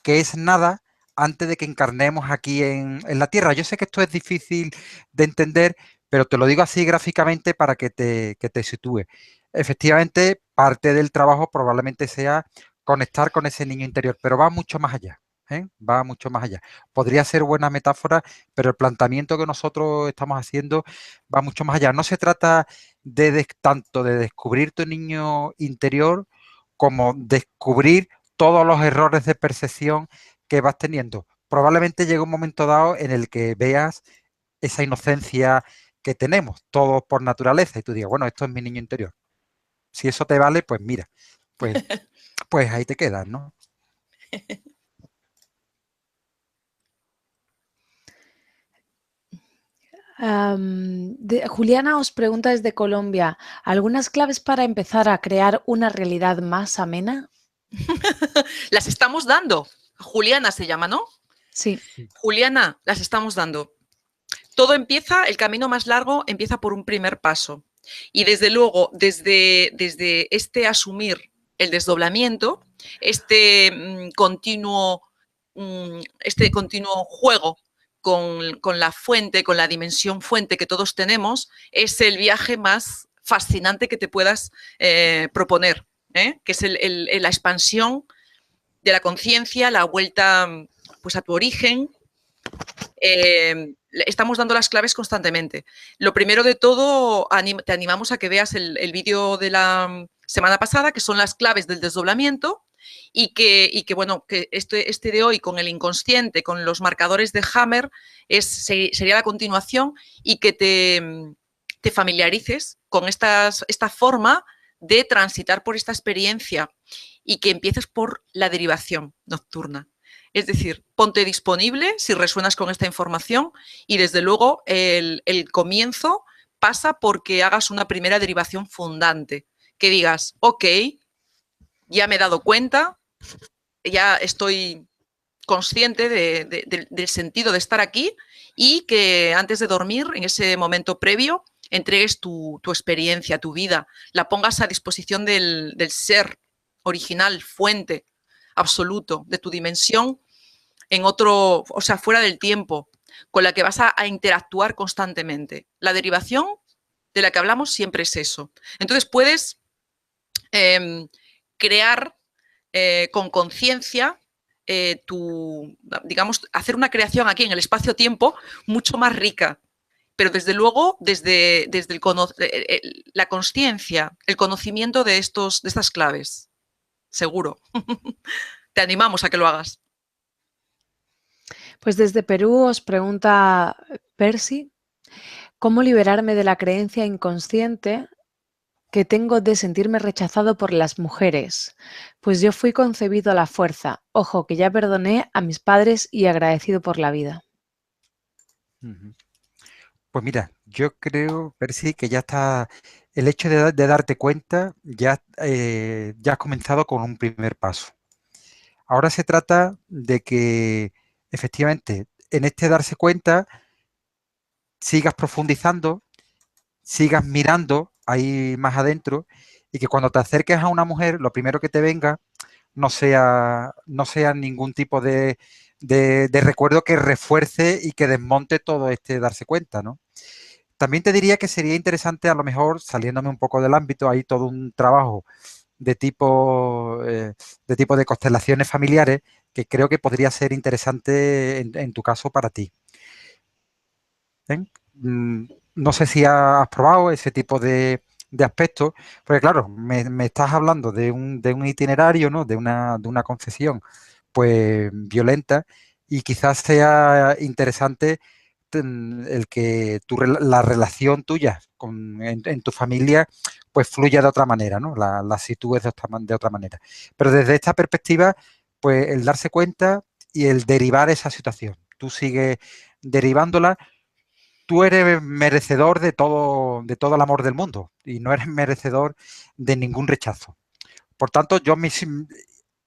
que es nada antes de que encarnemos aquí en la Tierra. Yo sé que esto es difícil de entender, pero te lo digo así gráficamente para que te sitúe. Efectivamente, parte del trabajo probablemente sea conectar con ese niño interior, pero va mucho más allá. Va mucho más allá. Podría ser buena metáfora, pero el planteamiento que nosotros estamos haciendo va mucho más allá. No se trata tanto de descubrir tu niño interior como descubrir todos los errores de percepción que vas teniendo. Probablemente llegue un momento dado en el que veas esa inocencia que tenemos todos por naturaleza y tú digas, bueno, esto es mi niño interior. Si eso te vale, pues mira, pues ahí te quedas, ¿no? Juliana os pregunta desde Colombia, ¿algunas claves para empezar a crear una realidad más amena? Las estamos dando. Juliana se llama, ¿no? Sí. Juliana, las estamos dando. Todo empieza, el camino más largo empieza por un primer paso. Y desde luego, desde este asumir el desdoblamiento, este continuo juego con la fuente, con la dimensión fuente que todos tenemos, es el viaje más fascinante que te puedas proponer, que es la expansión de la conciencia, la vuelta pues, a tu origen. Estamos dando las claves constantemente. Lo primero de todo, te animamos a que veas el vídeo de la semana pasada, que son las claves del desdoblamiento, y que bueno, que este de hoy con el inconsciente, con los marcadores de Hammer, sería la continuación, y que te familiarices con esta forma de transitar por esta experiencia y que empieces por la derivación nocturna. Es decir, ponte disponible si resuenas con esta información y desde luego el comienzo pasa porque hagas una primera derivación fundante, que digas, ok, ya me he dado cuenta, ya estoy consciente del sentido de estar aquí y que antes de dormir, en ese momento previo, entregues tu experiencia, tu vida, la pongas a disposición del ser original, fuente, absoluto, de tu dimensión, en otro, o sea, fuera del tiempo, con la que vas a interactuar constantemente. La derivación de la que hablamos siempre es eso. Entonces puedes crear con conciencia digamos, hacer una creación aquí en el espacio-tiempo mucho más rica. Pero desde luego, desde la consciencia, el conocimiento de estas claves. Seguro. Te animamos a que lo hagas. Pues desde Perú os pregunta Percy, ¿cómo liberarme de la creencia inconsciente que tengo de sentirme rechazado por las mujeres, pues yo fui concebido a la fuerza. Ojo, que ya perdoné a mis padres y agradecido por la vida. Ujú. Pues mira, yo creo, Percy, que ya está, el hecho de darte cuenta, ya has comenzado con un primer paso. Ahora se trata de que efectivamente en este darse cuenta sigas profundizando, sigas mirando ahí más adentro y que cuando te acerques a una mujer, lo primero que te venga no sea ningún tipo de recuerdo que refuerce y que desmonte todo este darse cuenta, ¿no? También te diría que sería interesante, a lo mejor, saliéndome un poco del ámbito, hay todo un trabajo de tipo de constelaciones familiares que creo que podría ser interesante en tu caso para ti. ¿Eh? No sé si has probado ese tipo de aspectos, porque claro, me estás hablando de un itinerario, ¿no? De una concepción pues violenta y quizás sea interesante el que la relación tuya en tu familia pues fluya de otra manera, ¿no? La sitúes de otra manera. Pero desde esta perspectiva, pues el darse cuenta y el derivar esa situación. Tú sigues derivándola, tú eres merecedor de todo el amor del mundo y no eres merecedor de ningún rechazo. Por tanto, yo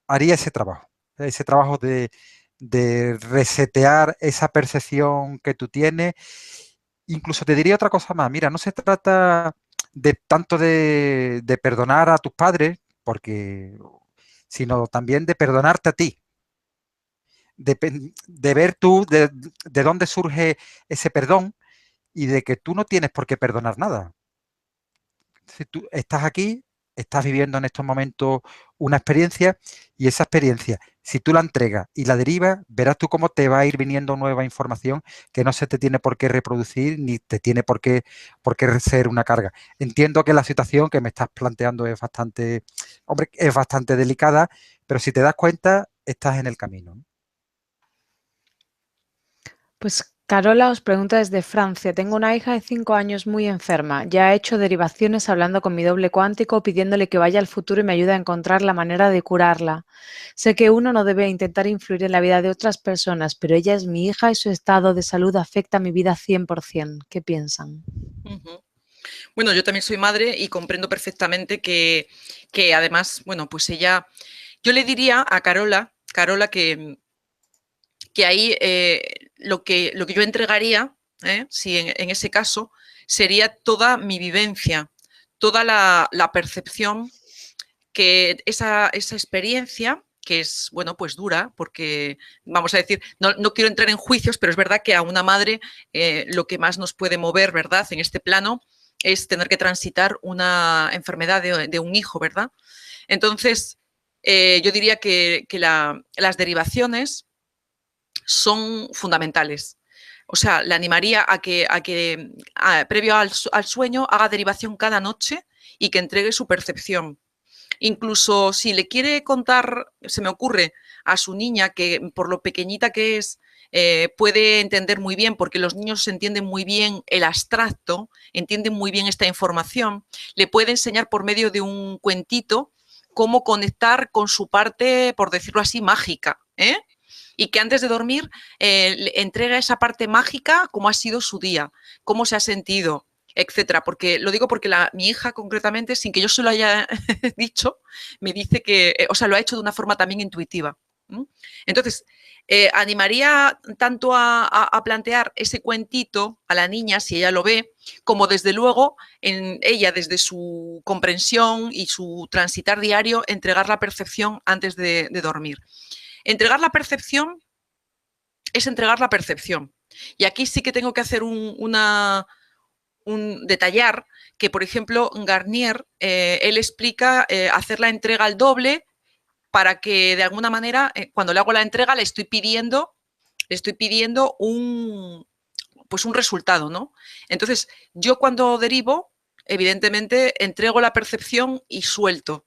haría ese trabajo de resetear esa percepción que tú tienes. Incluso te diría otra cosa más. Mira, no se trata de tanto de perdonar a tus padres, sino también de perdonarte a ti, de ver tú de dónde surge ese perdón y de que tú no tienes por qué perdonar nada. Si tú estás aquí, estás viviendo en estos momentos una experiencia y esa experiencia, si tú la entregas y la derivas, verás tú cómo te va a ir viniendo nueva información que no se te tiene por qué reproducir ni te tiene por qué ser una carga. Entiendo que la situación que me estás planteando es bastante delicada, pero si te das cuenta, estás en el camino. Pues Carola os pregunta desde Francia. Tengo una hija de 5 años muy enferma. Ya he hecho derivaciones hablando con mi doble cuántico, pidiéndole que vaya al futuro y me ayude a encontrar la manera de curarla. Sé que uno no debe intentar influir en la vida de otras personas, pero ella es mi hija y su estado de salud afecta mi vida 100%. ¿Qué piensan? Ujú. Bueno, yo también soy madre y comprendo perfectamente que además, bueno, pues ella, yo le diría a Carola que ahí lo que yo entregaría, si en ese caso, sería toda mi vivencia, toda la percepción que esa experiencia, que es, bueno, pues dura, porque vamos a decir, no quiero entrar en juicios, pero es verdad que a una madre lo que más nos puede mover, ¿verdad?, en este plano es tener que transitar una enfermedad de un hijo, ¿verdad? Entonces, yo diría que las derivaciones son fundamentales. O sea, le animaría a que previo al sueño haga derivación cada noche y que entregue su percepción. Incluso si le quiere contar, se me ocurre, a su niña que por lo pequeñita que es, puede entender muy bien, porque los niños entienden muy bien el abstracto, entienden muy bien esta información, le puede enseñar por medio de un cuentito cómo conectar con su parte, por decirlo así, mágica, y que antes de dormir le entrega esa parte mágica, cómo ha sido su día, cómo se ha sentido, etcétera. Porque lo digo porque mi hija concretamente, sin que yo se lo haya dicho, me dice que, o sea, lo ha hecho de una forma también intuitiva. Entonces, animaría tanto a plantear ese cuentito a la niña, si ella lo ve, como desde luego en ella, desde su comprensión y su transitar diario, entregar la percepción antes de dormir. Entregar la percepción es entregar la percepción. Y aquí sí que tengo que hacer detallar que, por ejemplo, Garnier, él explica hacer la entrega al doble para que de alguna manera, cuando le hago la entrega, le estoy pidiendo pues un resultado, ¿no? Entonces, yo cuando derivo, evidentemente, entrego la percepción y suelto.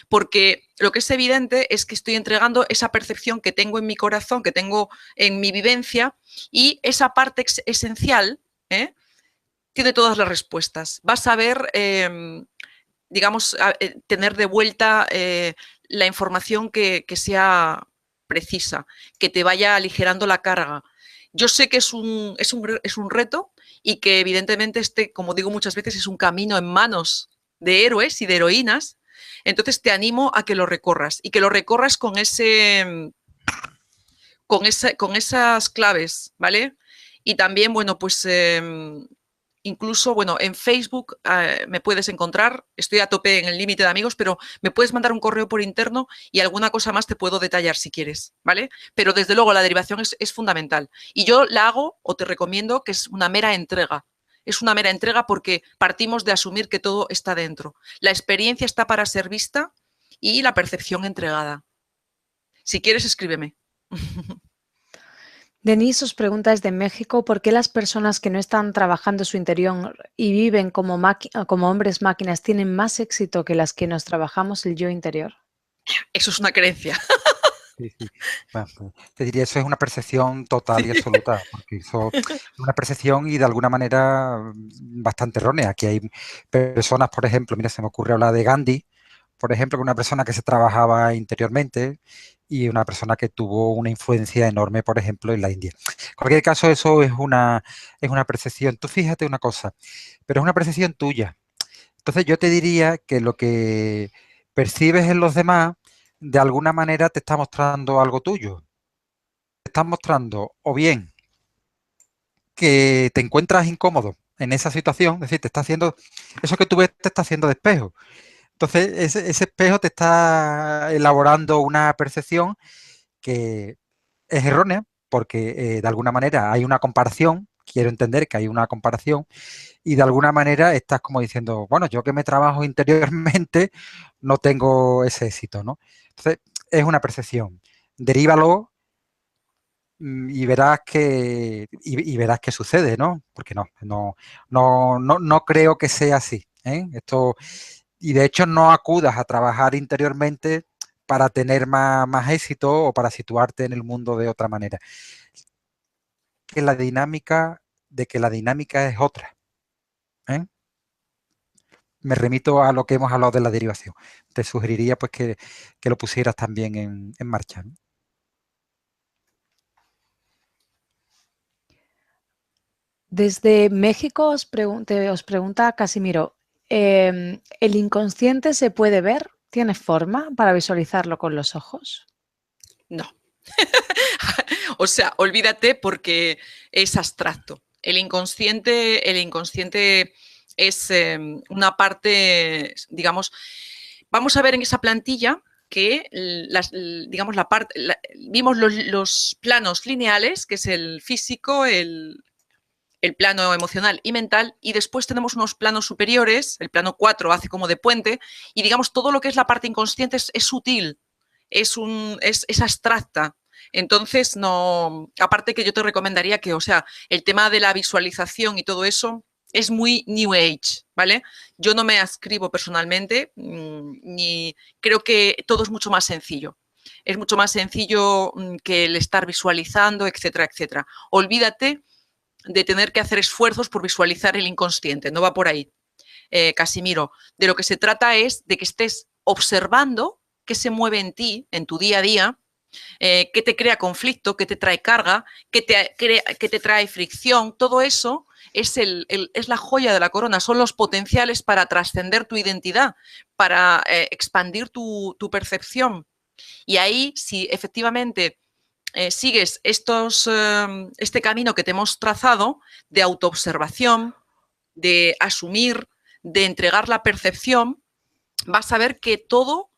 Porque lo que es evidente es que estoy entregando esa percepción que tengo en mi corazón, que tengo en mi vivencia, y esa parte esencial tiene todas las respuestas. Va a saber digamos, tener de vuelta la información que sea precisa, que te vaya aligerando la carga. Yo sé que es un reto y que evidentemente como digo muchas veces, es un camino en manos de héroes y de heroínas. Entonces te animo a que lo recorras y que lo recorras con esas claves, ¿vale? Y también, bueno, pues incluso, bueno, en Facebook me puedes encontrar, estoy a tope en el límite de amigos, pero me puedes mandar un correo por interno y alguna cosa más te puedo detallar si quieres, ¿vale? Pero desde luego la derivación es fundamental. Y yo la hago, o te recomiendo, que es una mera entrega. Es una mera entrega porque partimos de asumir que todo está dentro. La experiencia está para ser vista y la percepción entregada. Si quieres, escríbeme. Denise os pregunta desde México por qué las personas que no están trabajando su interior y viven como hombres máquinas tienen más éxito que las que nos trabajamos el yo interior. Eso es una creencia. Sí, sí. Bueno, pues, te diría, eso es una percepción total y Sí. absoluta, porque eso es una percepción y de alguna manera bastante errónea. Aquí hay personas, por ejemplo, mira, se me ocurre hablar de Gandhi, por ejemplo, que una persona que se trabajaba interiormente y una persona que tuvo una influencia enorme, por ejemplo, en la India. En cualquier caso, eso es una percepción. Tú fíjate una cosa, pero es una percepción tuya. Entonces yo te diría que lo que percibes en los demás, de alguna manera te está mostrando algo tuyo. Te está mostrando o bien que te encuentras incómodo en esa situación, es decir, te está haciendo, eso que tú ves te está haciendo de espejo. Entonces ese espejo te está elaborando una percepción que es errónea porque de alguna manera hay una comparación, quiero entender que hay una comparación, y de alguna manera estás como diciendo, bueno, yo que me trabajo interiormente no tengo ese éxito, ¿no? Entonces, es una percepción. Derívalo y verás y verás qué sucede, ¿no? Porque no creo que sea así, ¿eh? Y de hecho no acudas a trabajar interiormente para tener más éxito o para situarte en el mundo de otra manera. Que la dinámica es otra, ¿eh? Me remito a lo que hemos hablado de la derivación. Te sugeriría pues que lo pusieras también en marcha, ¿no? Desde México os pregunta Casimiro, ¿el inconsciente se puede ver? ¿Tiene forma para visualizarlo con los ojos? No. O sea, olvídate porque es abstracto. El inconsciente es una parte, digamos, vamos a ver en esa plantilla que digamos vimos los planos lineales, que es el físico, el plano emocional y mental, y después tenemos unos planos superiores, el plano 4 hace como de puente, y digamos todo lo que es la parte inconsciente es sutil, es abstracta. Entonces, no, aparte que yo te recomendaría que, o sea, el tema de la visualización y todo eso es muy New Age, ¿vale? Yo no me adscribo personalmente, ni creo que todo es mucho más sencillo. Es mucho más sencillo que el estar visualizando, etcétera, etcétera. Olvídate de tener que hacer esfuerzos por visualizar el inconsciente, no va por ahí, Casimiro. De lo que se trata es de que estés observando qué se mueve en ti, en tu día a día, qué te crea conflicto, qué te trae carga, qué te trae fricción, todo eso es la joya de la corona, son los potenciales para trascender tu identidad, para expandir tu percepción. Y ahí, si efectivamente sigues este camino que te hemos trazado de autoobservación, de asumir, de entregar la percepción, vas a ver que todo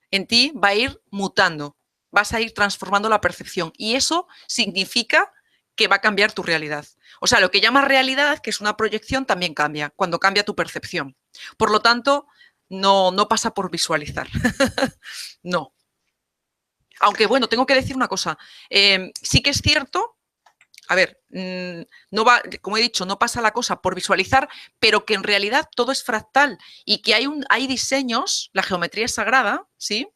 en ti va a ir mutando, vas a ir transformando la percepción y eso significa que va a cambiar tu realidad. O sea, lo que llamas realidad, que es una proyección, también cambia cuando cambia tu percepción. Por lo tanto, no pasa por visualizar. No. Aunque, bueno, tengo que decir una cosa. Sí que es cierto, a ver, no va, como he dicho, no pasa la cosa por visualizar, pero que en realidad todo es fractal y que hay diseños, la geometría es sagrada, ¿sí?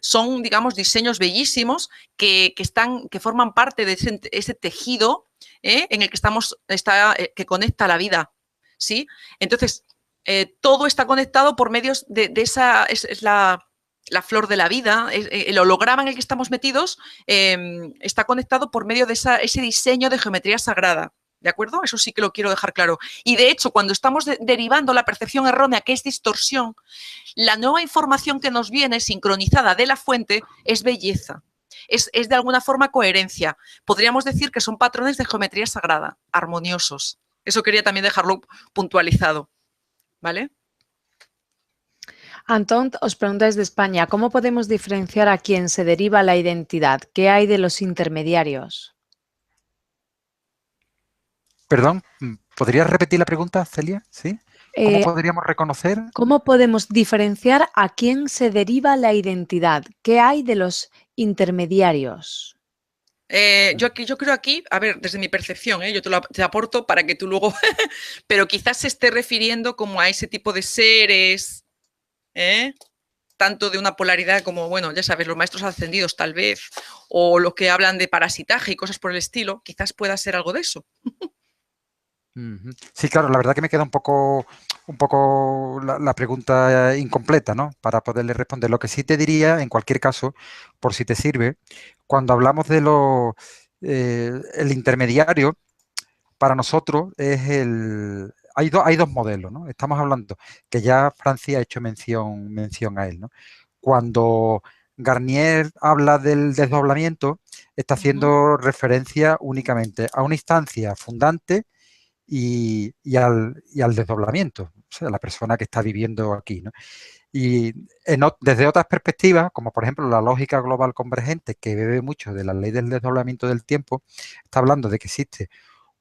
Son, digamos, diseños bellísimos que forman parte de ese tejido en el que que conecta la vida, ¿sí? Entonces, todo está conectado por medios de esa, es la flor de la vida, el holograma en el que estamos metidos está conectado por medio de ese diseño de geometría sagrada. ¿De acuerdo? Eso sí que lo quiero dejar claro. Y de hecho, cuando estamos derivando la percepción errónea, que es distorsión, la nueva información que nos viene sincronizada de la fuente es belleza. Es de alguna forma coherencia. Podríamos decir que son patrones de geometría sagrada, armoniosos. Eso quería también dejarlo puntualizado. ¿Vale? Antón os pregunta desde España, ¿cómo podemos diferenciar a quién se deriva la identidad? ¿Qué hay de los intermediarios? Perdón, ¿podrías repetir la pregunta, Celia? ¿Sí? ¿Cómo podríamos reconocer? ¿Cómo podemos diferenciar a quién se deriva la identidad? ¿Qué hay de los intermediarios? Yo creo aquí, a ver, desde mi percepción, yo te aporto para que tú luego, pero quizás se esté refiriendo como a ese tipo de seres, tanto de una polaridad como, bueno, ya sabes, los maestros ascendidos tal vez, o los que hablan de parasitaje y cosas por el estilo, quizás pueda ser algo de eso. Sí, claro, la verdad que me queda un poco la pregunta incompleta, ¿no? Para poderle responder. Lo que sí te diría, en cualquier caso, por si te sirve, cuando hablamos de el intermediario, para nosotros hay dos modelos, ¿no? Estamos hablando, que ya Francia ha hecho mención a él, ¿no? Cuando Garnier habla del desdoblamiento, está haciendo referencia únicamente a una instancia fundante y al desdoblamiento, o sea, la persona que está viviendo aquí, ¿no? Y desde otras perspectivas, como por ejemplo la lógica global convergente, que bebe mucho de la ley del desdoblamiento del tiempo, está hablando de que existe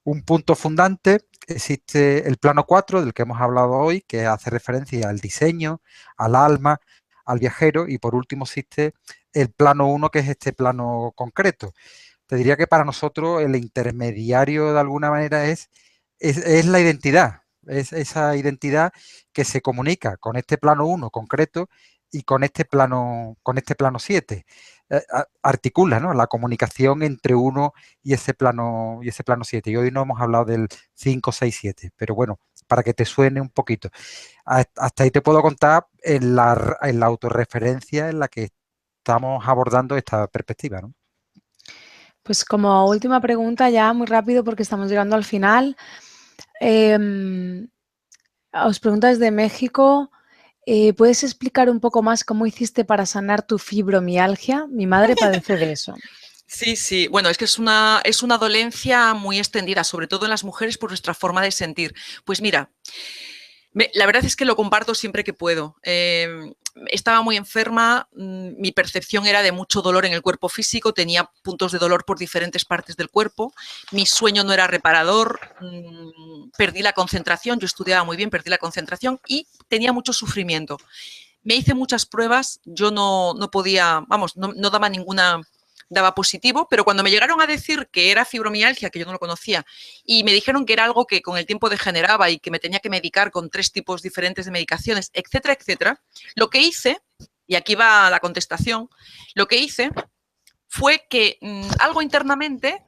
un punto fundante, existe el plano 4 del que hemos hablado hoy, que hace referencia al diseño, al alma, al viajero, y por último existe el plano 1, que es este plano concreto. Te diría que para nosotros el intermediario de alguna manera es la identidad, es esa identidad que se comunica con este plano 1 concreto y con este plano 7. Articula, ¿no?, la comunicación entre uno y ese plano 7. Y hoy no hemos hablado del 5, 6, 7, pero bueno, para que te suene un poquito. Hasta ahí te puedo contar en la autorreferencia en la que estamos abordando esta perspectiva, ¿no? Pues como última pregunta, ya muy rápido porque estamos llegando al final. Os pregunto desde México, ¿puedes explicar un poco más cómo hiciste para sanar tu fibromialgia? Mi madre padece de eso. Sí, sí. Bueno, es que es una dolencia muy extendida, sobre todo en las mujeres por nuestra forma de sentir. Pues mira, la verdad es que lo comparto siempre que puedo. Estaba muy enferma, mi percepción era de mucho dolor en el cuerpo físico, tenía puntos de dolor por diferentes partes del cuerpo, mi sueño no era reparador, perdí la concentración, yo estudiaba muy bien, perdí la concentración y tenía mucho sufrimiento. Me hice muchas pruebas, yo no podía, vamos, no daba ninguna... daba positivo, pero cuando me llegaron a decir que era fibromialgia, que yo no lo conocía, y me dijeron que era algo que con el tiempo degeneraba y que me tenía que medicar con 3 tipos diferentes de medicaciones, etcétera, etcétera, lo que hice, y aquí va la contestación, lo que hice fue que algo internamente,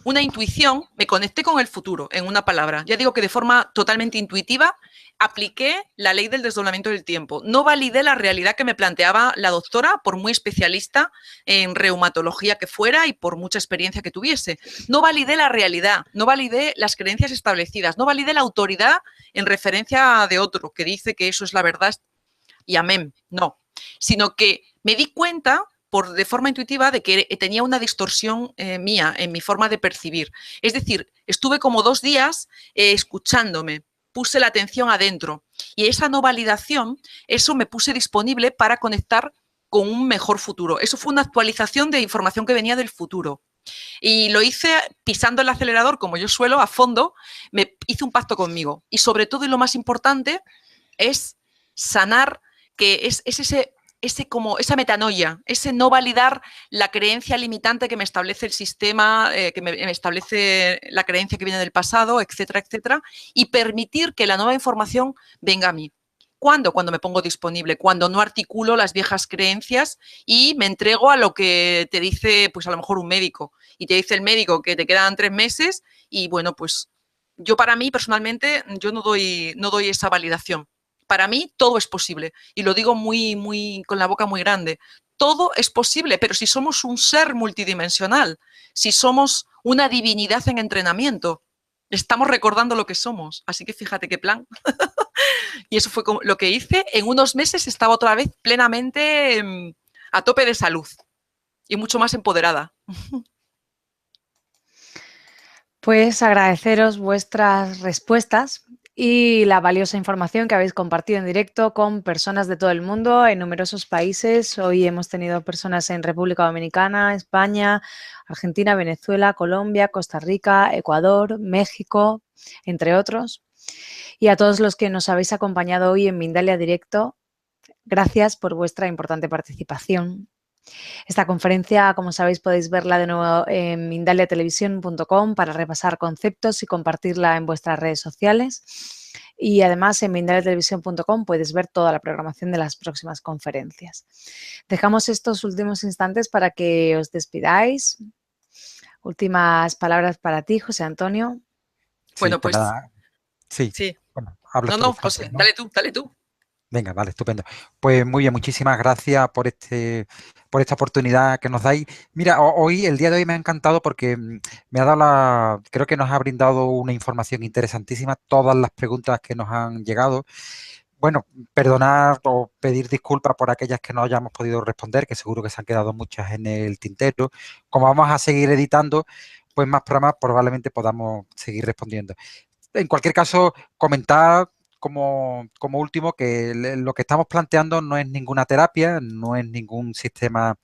una intuición, me conecté con el futuro, en una palabra. Ya digo que de forma totalmente intuitiva apliqué la ley del desdoblamiento del tiempo. No validé la realidad que me planteaba la doctora, por muy especialista en reumatología que fuera y por mucha experiencia que tuviese. No validé la realidad, no validé las creencias establecidas, no validé la autoridad en referencia de otro que dice que eso es la verdad y amén. No, sino que me di cuenta de forma intuitiva de que tenía una distorsión mía en mi forma de percibir. Es decir, estuve como 2 días escuchándome, puse la atención adentro y esa no validación, eso me puse disponible para conectar con un mejor futuro. Eso fue una actualización de información que venía del futuro. Y lo hice pisando el acelerador, como yo suelo, a fondo, me hice un pacto conmigo. Y sobre todo, y lo más importante, es sanar, que es esa metanoia, ese no validar la creencia limitante que me establece el sistema, que me establece la creencia que viene del pasado, etcétera, etcétera, y permitir que la nueva información venga a mí. ¿Cuándo? Cuando me pongo disponible, cuando no articulo las viejas creencias y me entrego a lo que te dice, pues a lo mejor un médico. Y te dice el médico que te quedan 3 meses y bueno, pues yo para mí, personalmente, yo no doy esa validación. Para mí todo es posible y lo digo con la boca muy grande. Todo es posible, pero si somos un ser multidimensional, si somos una divinidad en entrenamiento, estamos recordando lo que somos. Así que fíjate qué plan. Y eso fue lo que hice. En unos meses estaba otra vez plenamente a tope de salud y mucho más empoderada. Pues agradeceros vuestras respuestas y la valiosa información que habéis compartido en directo con personas de todo el mundo en numerosos países. Hoy hemos tenido personas en República Dominicana, España, Argentina, Venezuela, Colombia, Costa Rica, Ecuador, México, entre otros. Y a todos los que nos habéis acompañado hoy en Mindalia Directo, gracias por vuestra importante participación. Esta conferencia, como sabéis, podéis verla de nuevo en mindaliatelevisión.com para repasar conceptos y compartirla en vuestras redes sociales. Y además en mindaliatelevisión.com puedes ver toda la programación de las próximas conferencias. Dejamos estos últimos instantes para que os despidáis. Últimas palabras para ti, José Antonio. Bueno, Sí, pues nada. Sí. Bueno, hablas tú, Francis, José, ¿no? dale tú. Venga, vale, estupendo. Pues muy bien, muchísimas gracias por esta oportunidad que nos dais. Mira, hoy, el día de hoy me ha encantado porque me ha dado creo que nos ha brindado una información interesantísima, todas las preguntas que nos han llegado. Bueno, perdonar o pedir disculpas por aquellas que no hayamos podido responder, que seguro que se han quedado muchas en el tintero. Como vamos a seguir editando, pues más programas probablemente podamos seguir respondiendo. En cualquier caso, comentar como último que lo que estamos planteando no es ninguna terapia, no es ningún sistema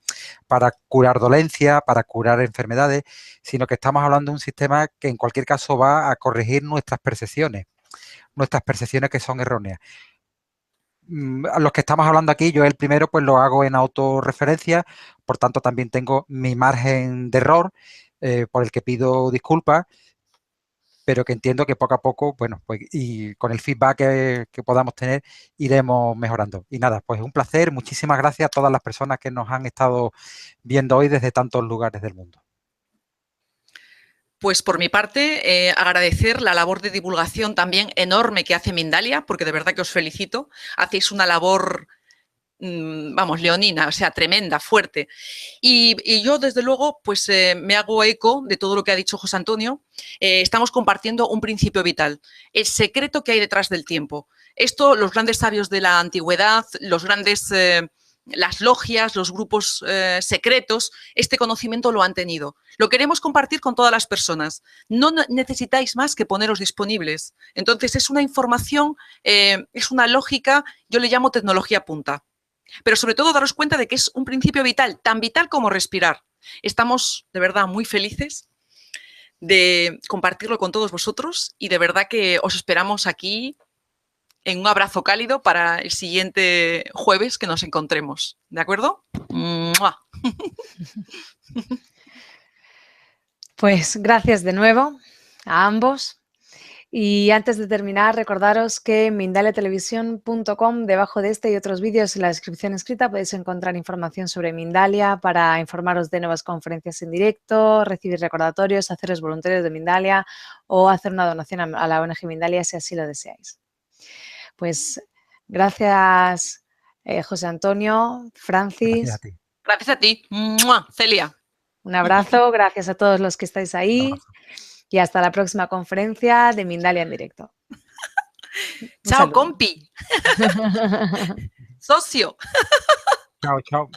para curar dolencias, para curar enfermedades, sino que estamos hablando de un sistema que en cualquier caso va a corregir nuestras percepciones que son erróneas. Los que estamos hablando aquí, yo el primero pues lo hago en autorreferencia, por tanto también tengo mi margen de error por el que pido disculpas, pero que entiendo que poco a poco, bueno, pues y con el feedback que podamos tener, iremos mejorando. Y nada, pues un placer, muchísimas gracias a todas las personas que nos han estado viendo hoy desde tantos lugares del mundo. Pues por mi parte, agradecer la labor de divulgación también enorme que hace Mindalia, porque de verdad que os felicito. Hacéis una labor, vamos, leonina, o sea, tremenda, fuerte. Y yo, desde luego, pues me hago eco de todo lo que ha dicho José Antonio. Estamos compartiendo un principio vital, el secreto que hay detrás del tiempo. Esto, los grandes sabios de la antigüedad, las logias, los grupos secretos, este conocimiento lo han tenido. Lo queremos compartir con todas las personas. No necesitáis más que poneros disponibles. Entonces, es una información, es una lógica, yo le llamo tecnología punta. Pero sobre todo daros cuenta de que es un principio vital, tan vital como respirar. Estamos de verdad muy felices de compartirlo con todos vosotros y de verdad que os esperamos aquí en un abrazo cálido para el siguiente jueves que nos encontremos. ¿De acuerdo? ¡Mua! Pues gracias de nuevo a ambos. Y antes de terminar, recordaros que en mindaliatelevisión.com, debajo de este y otros vídeos en la descripción escrita, podéis encontrar información sobre Mindalia para informaros de nuevas conferencias en directo, recibir recordatorios, haceros voluntarios de Mindalia o hacer una donación a la ONG Mindalia si así lo deseáis. Pues gracias, José Antonio, Francis. Gracias a ti. Gracias a ti. ¡Mua! Celia. Un abrazo, gracias a todos los que estáis ahí. Y hasta la próxima conferencia de Mindalia en directo. Chao, compi. Socio. Chao, chao.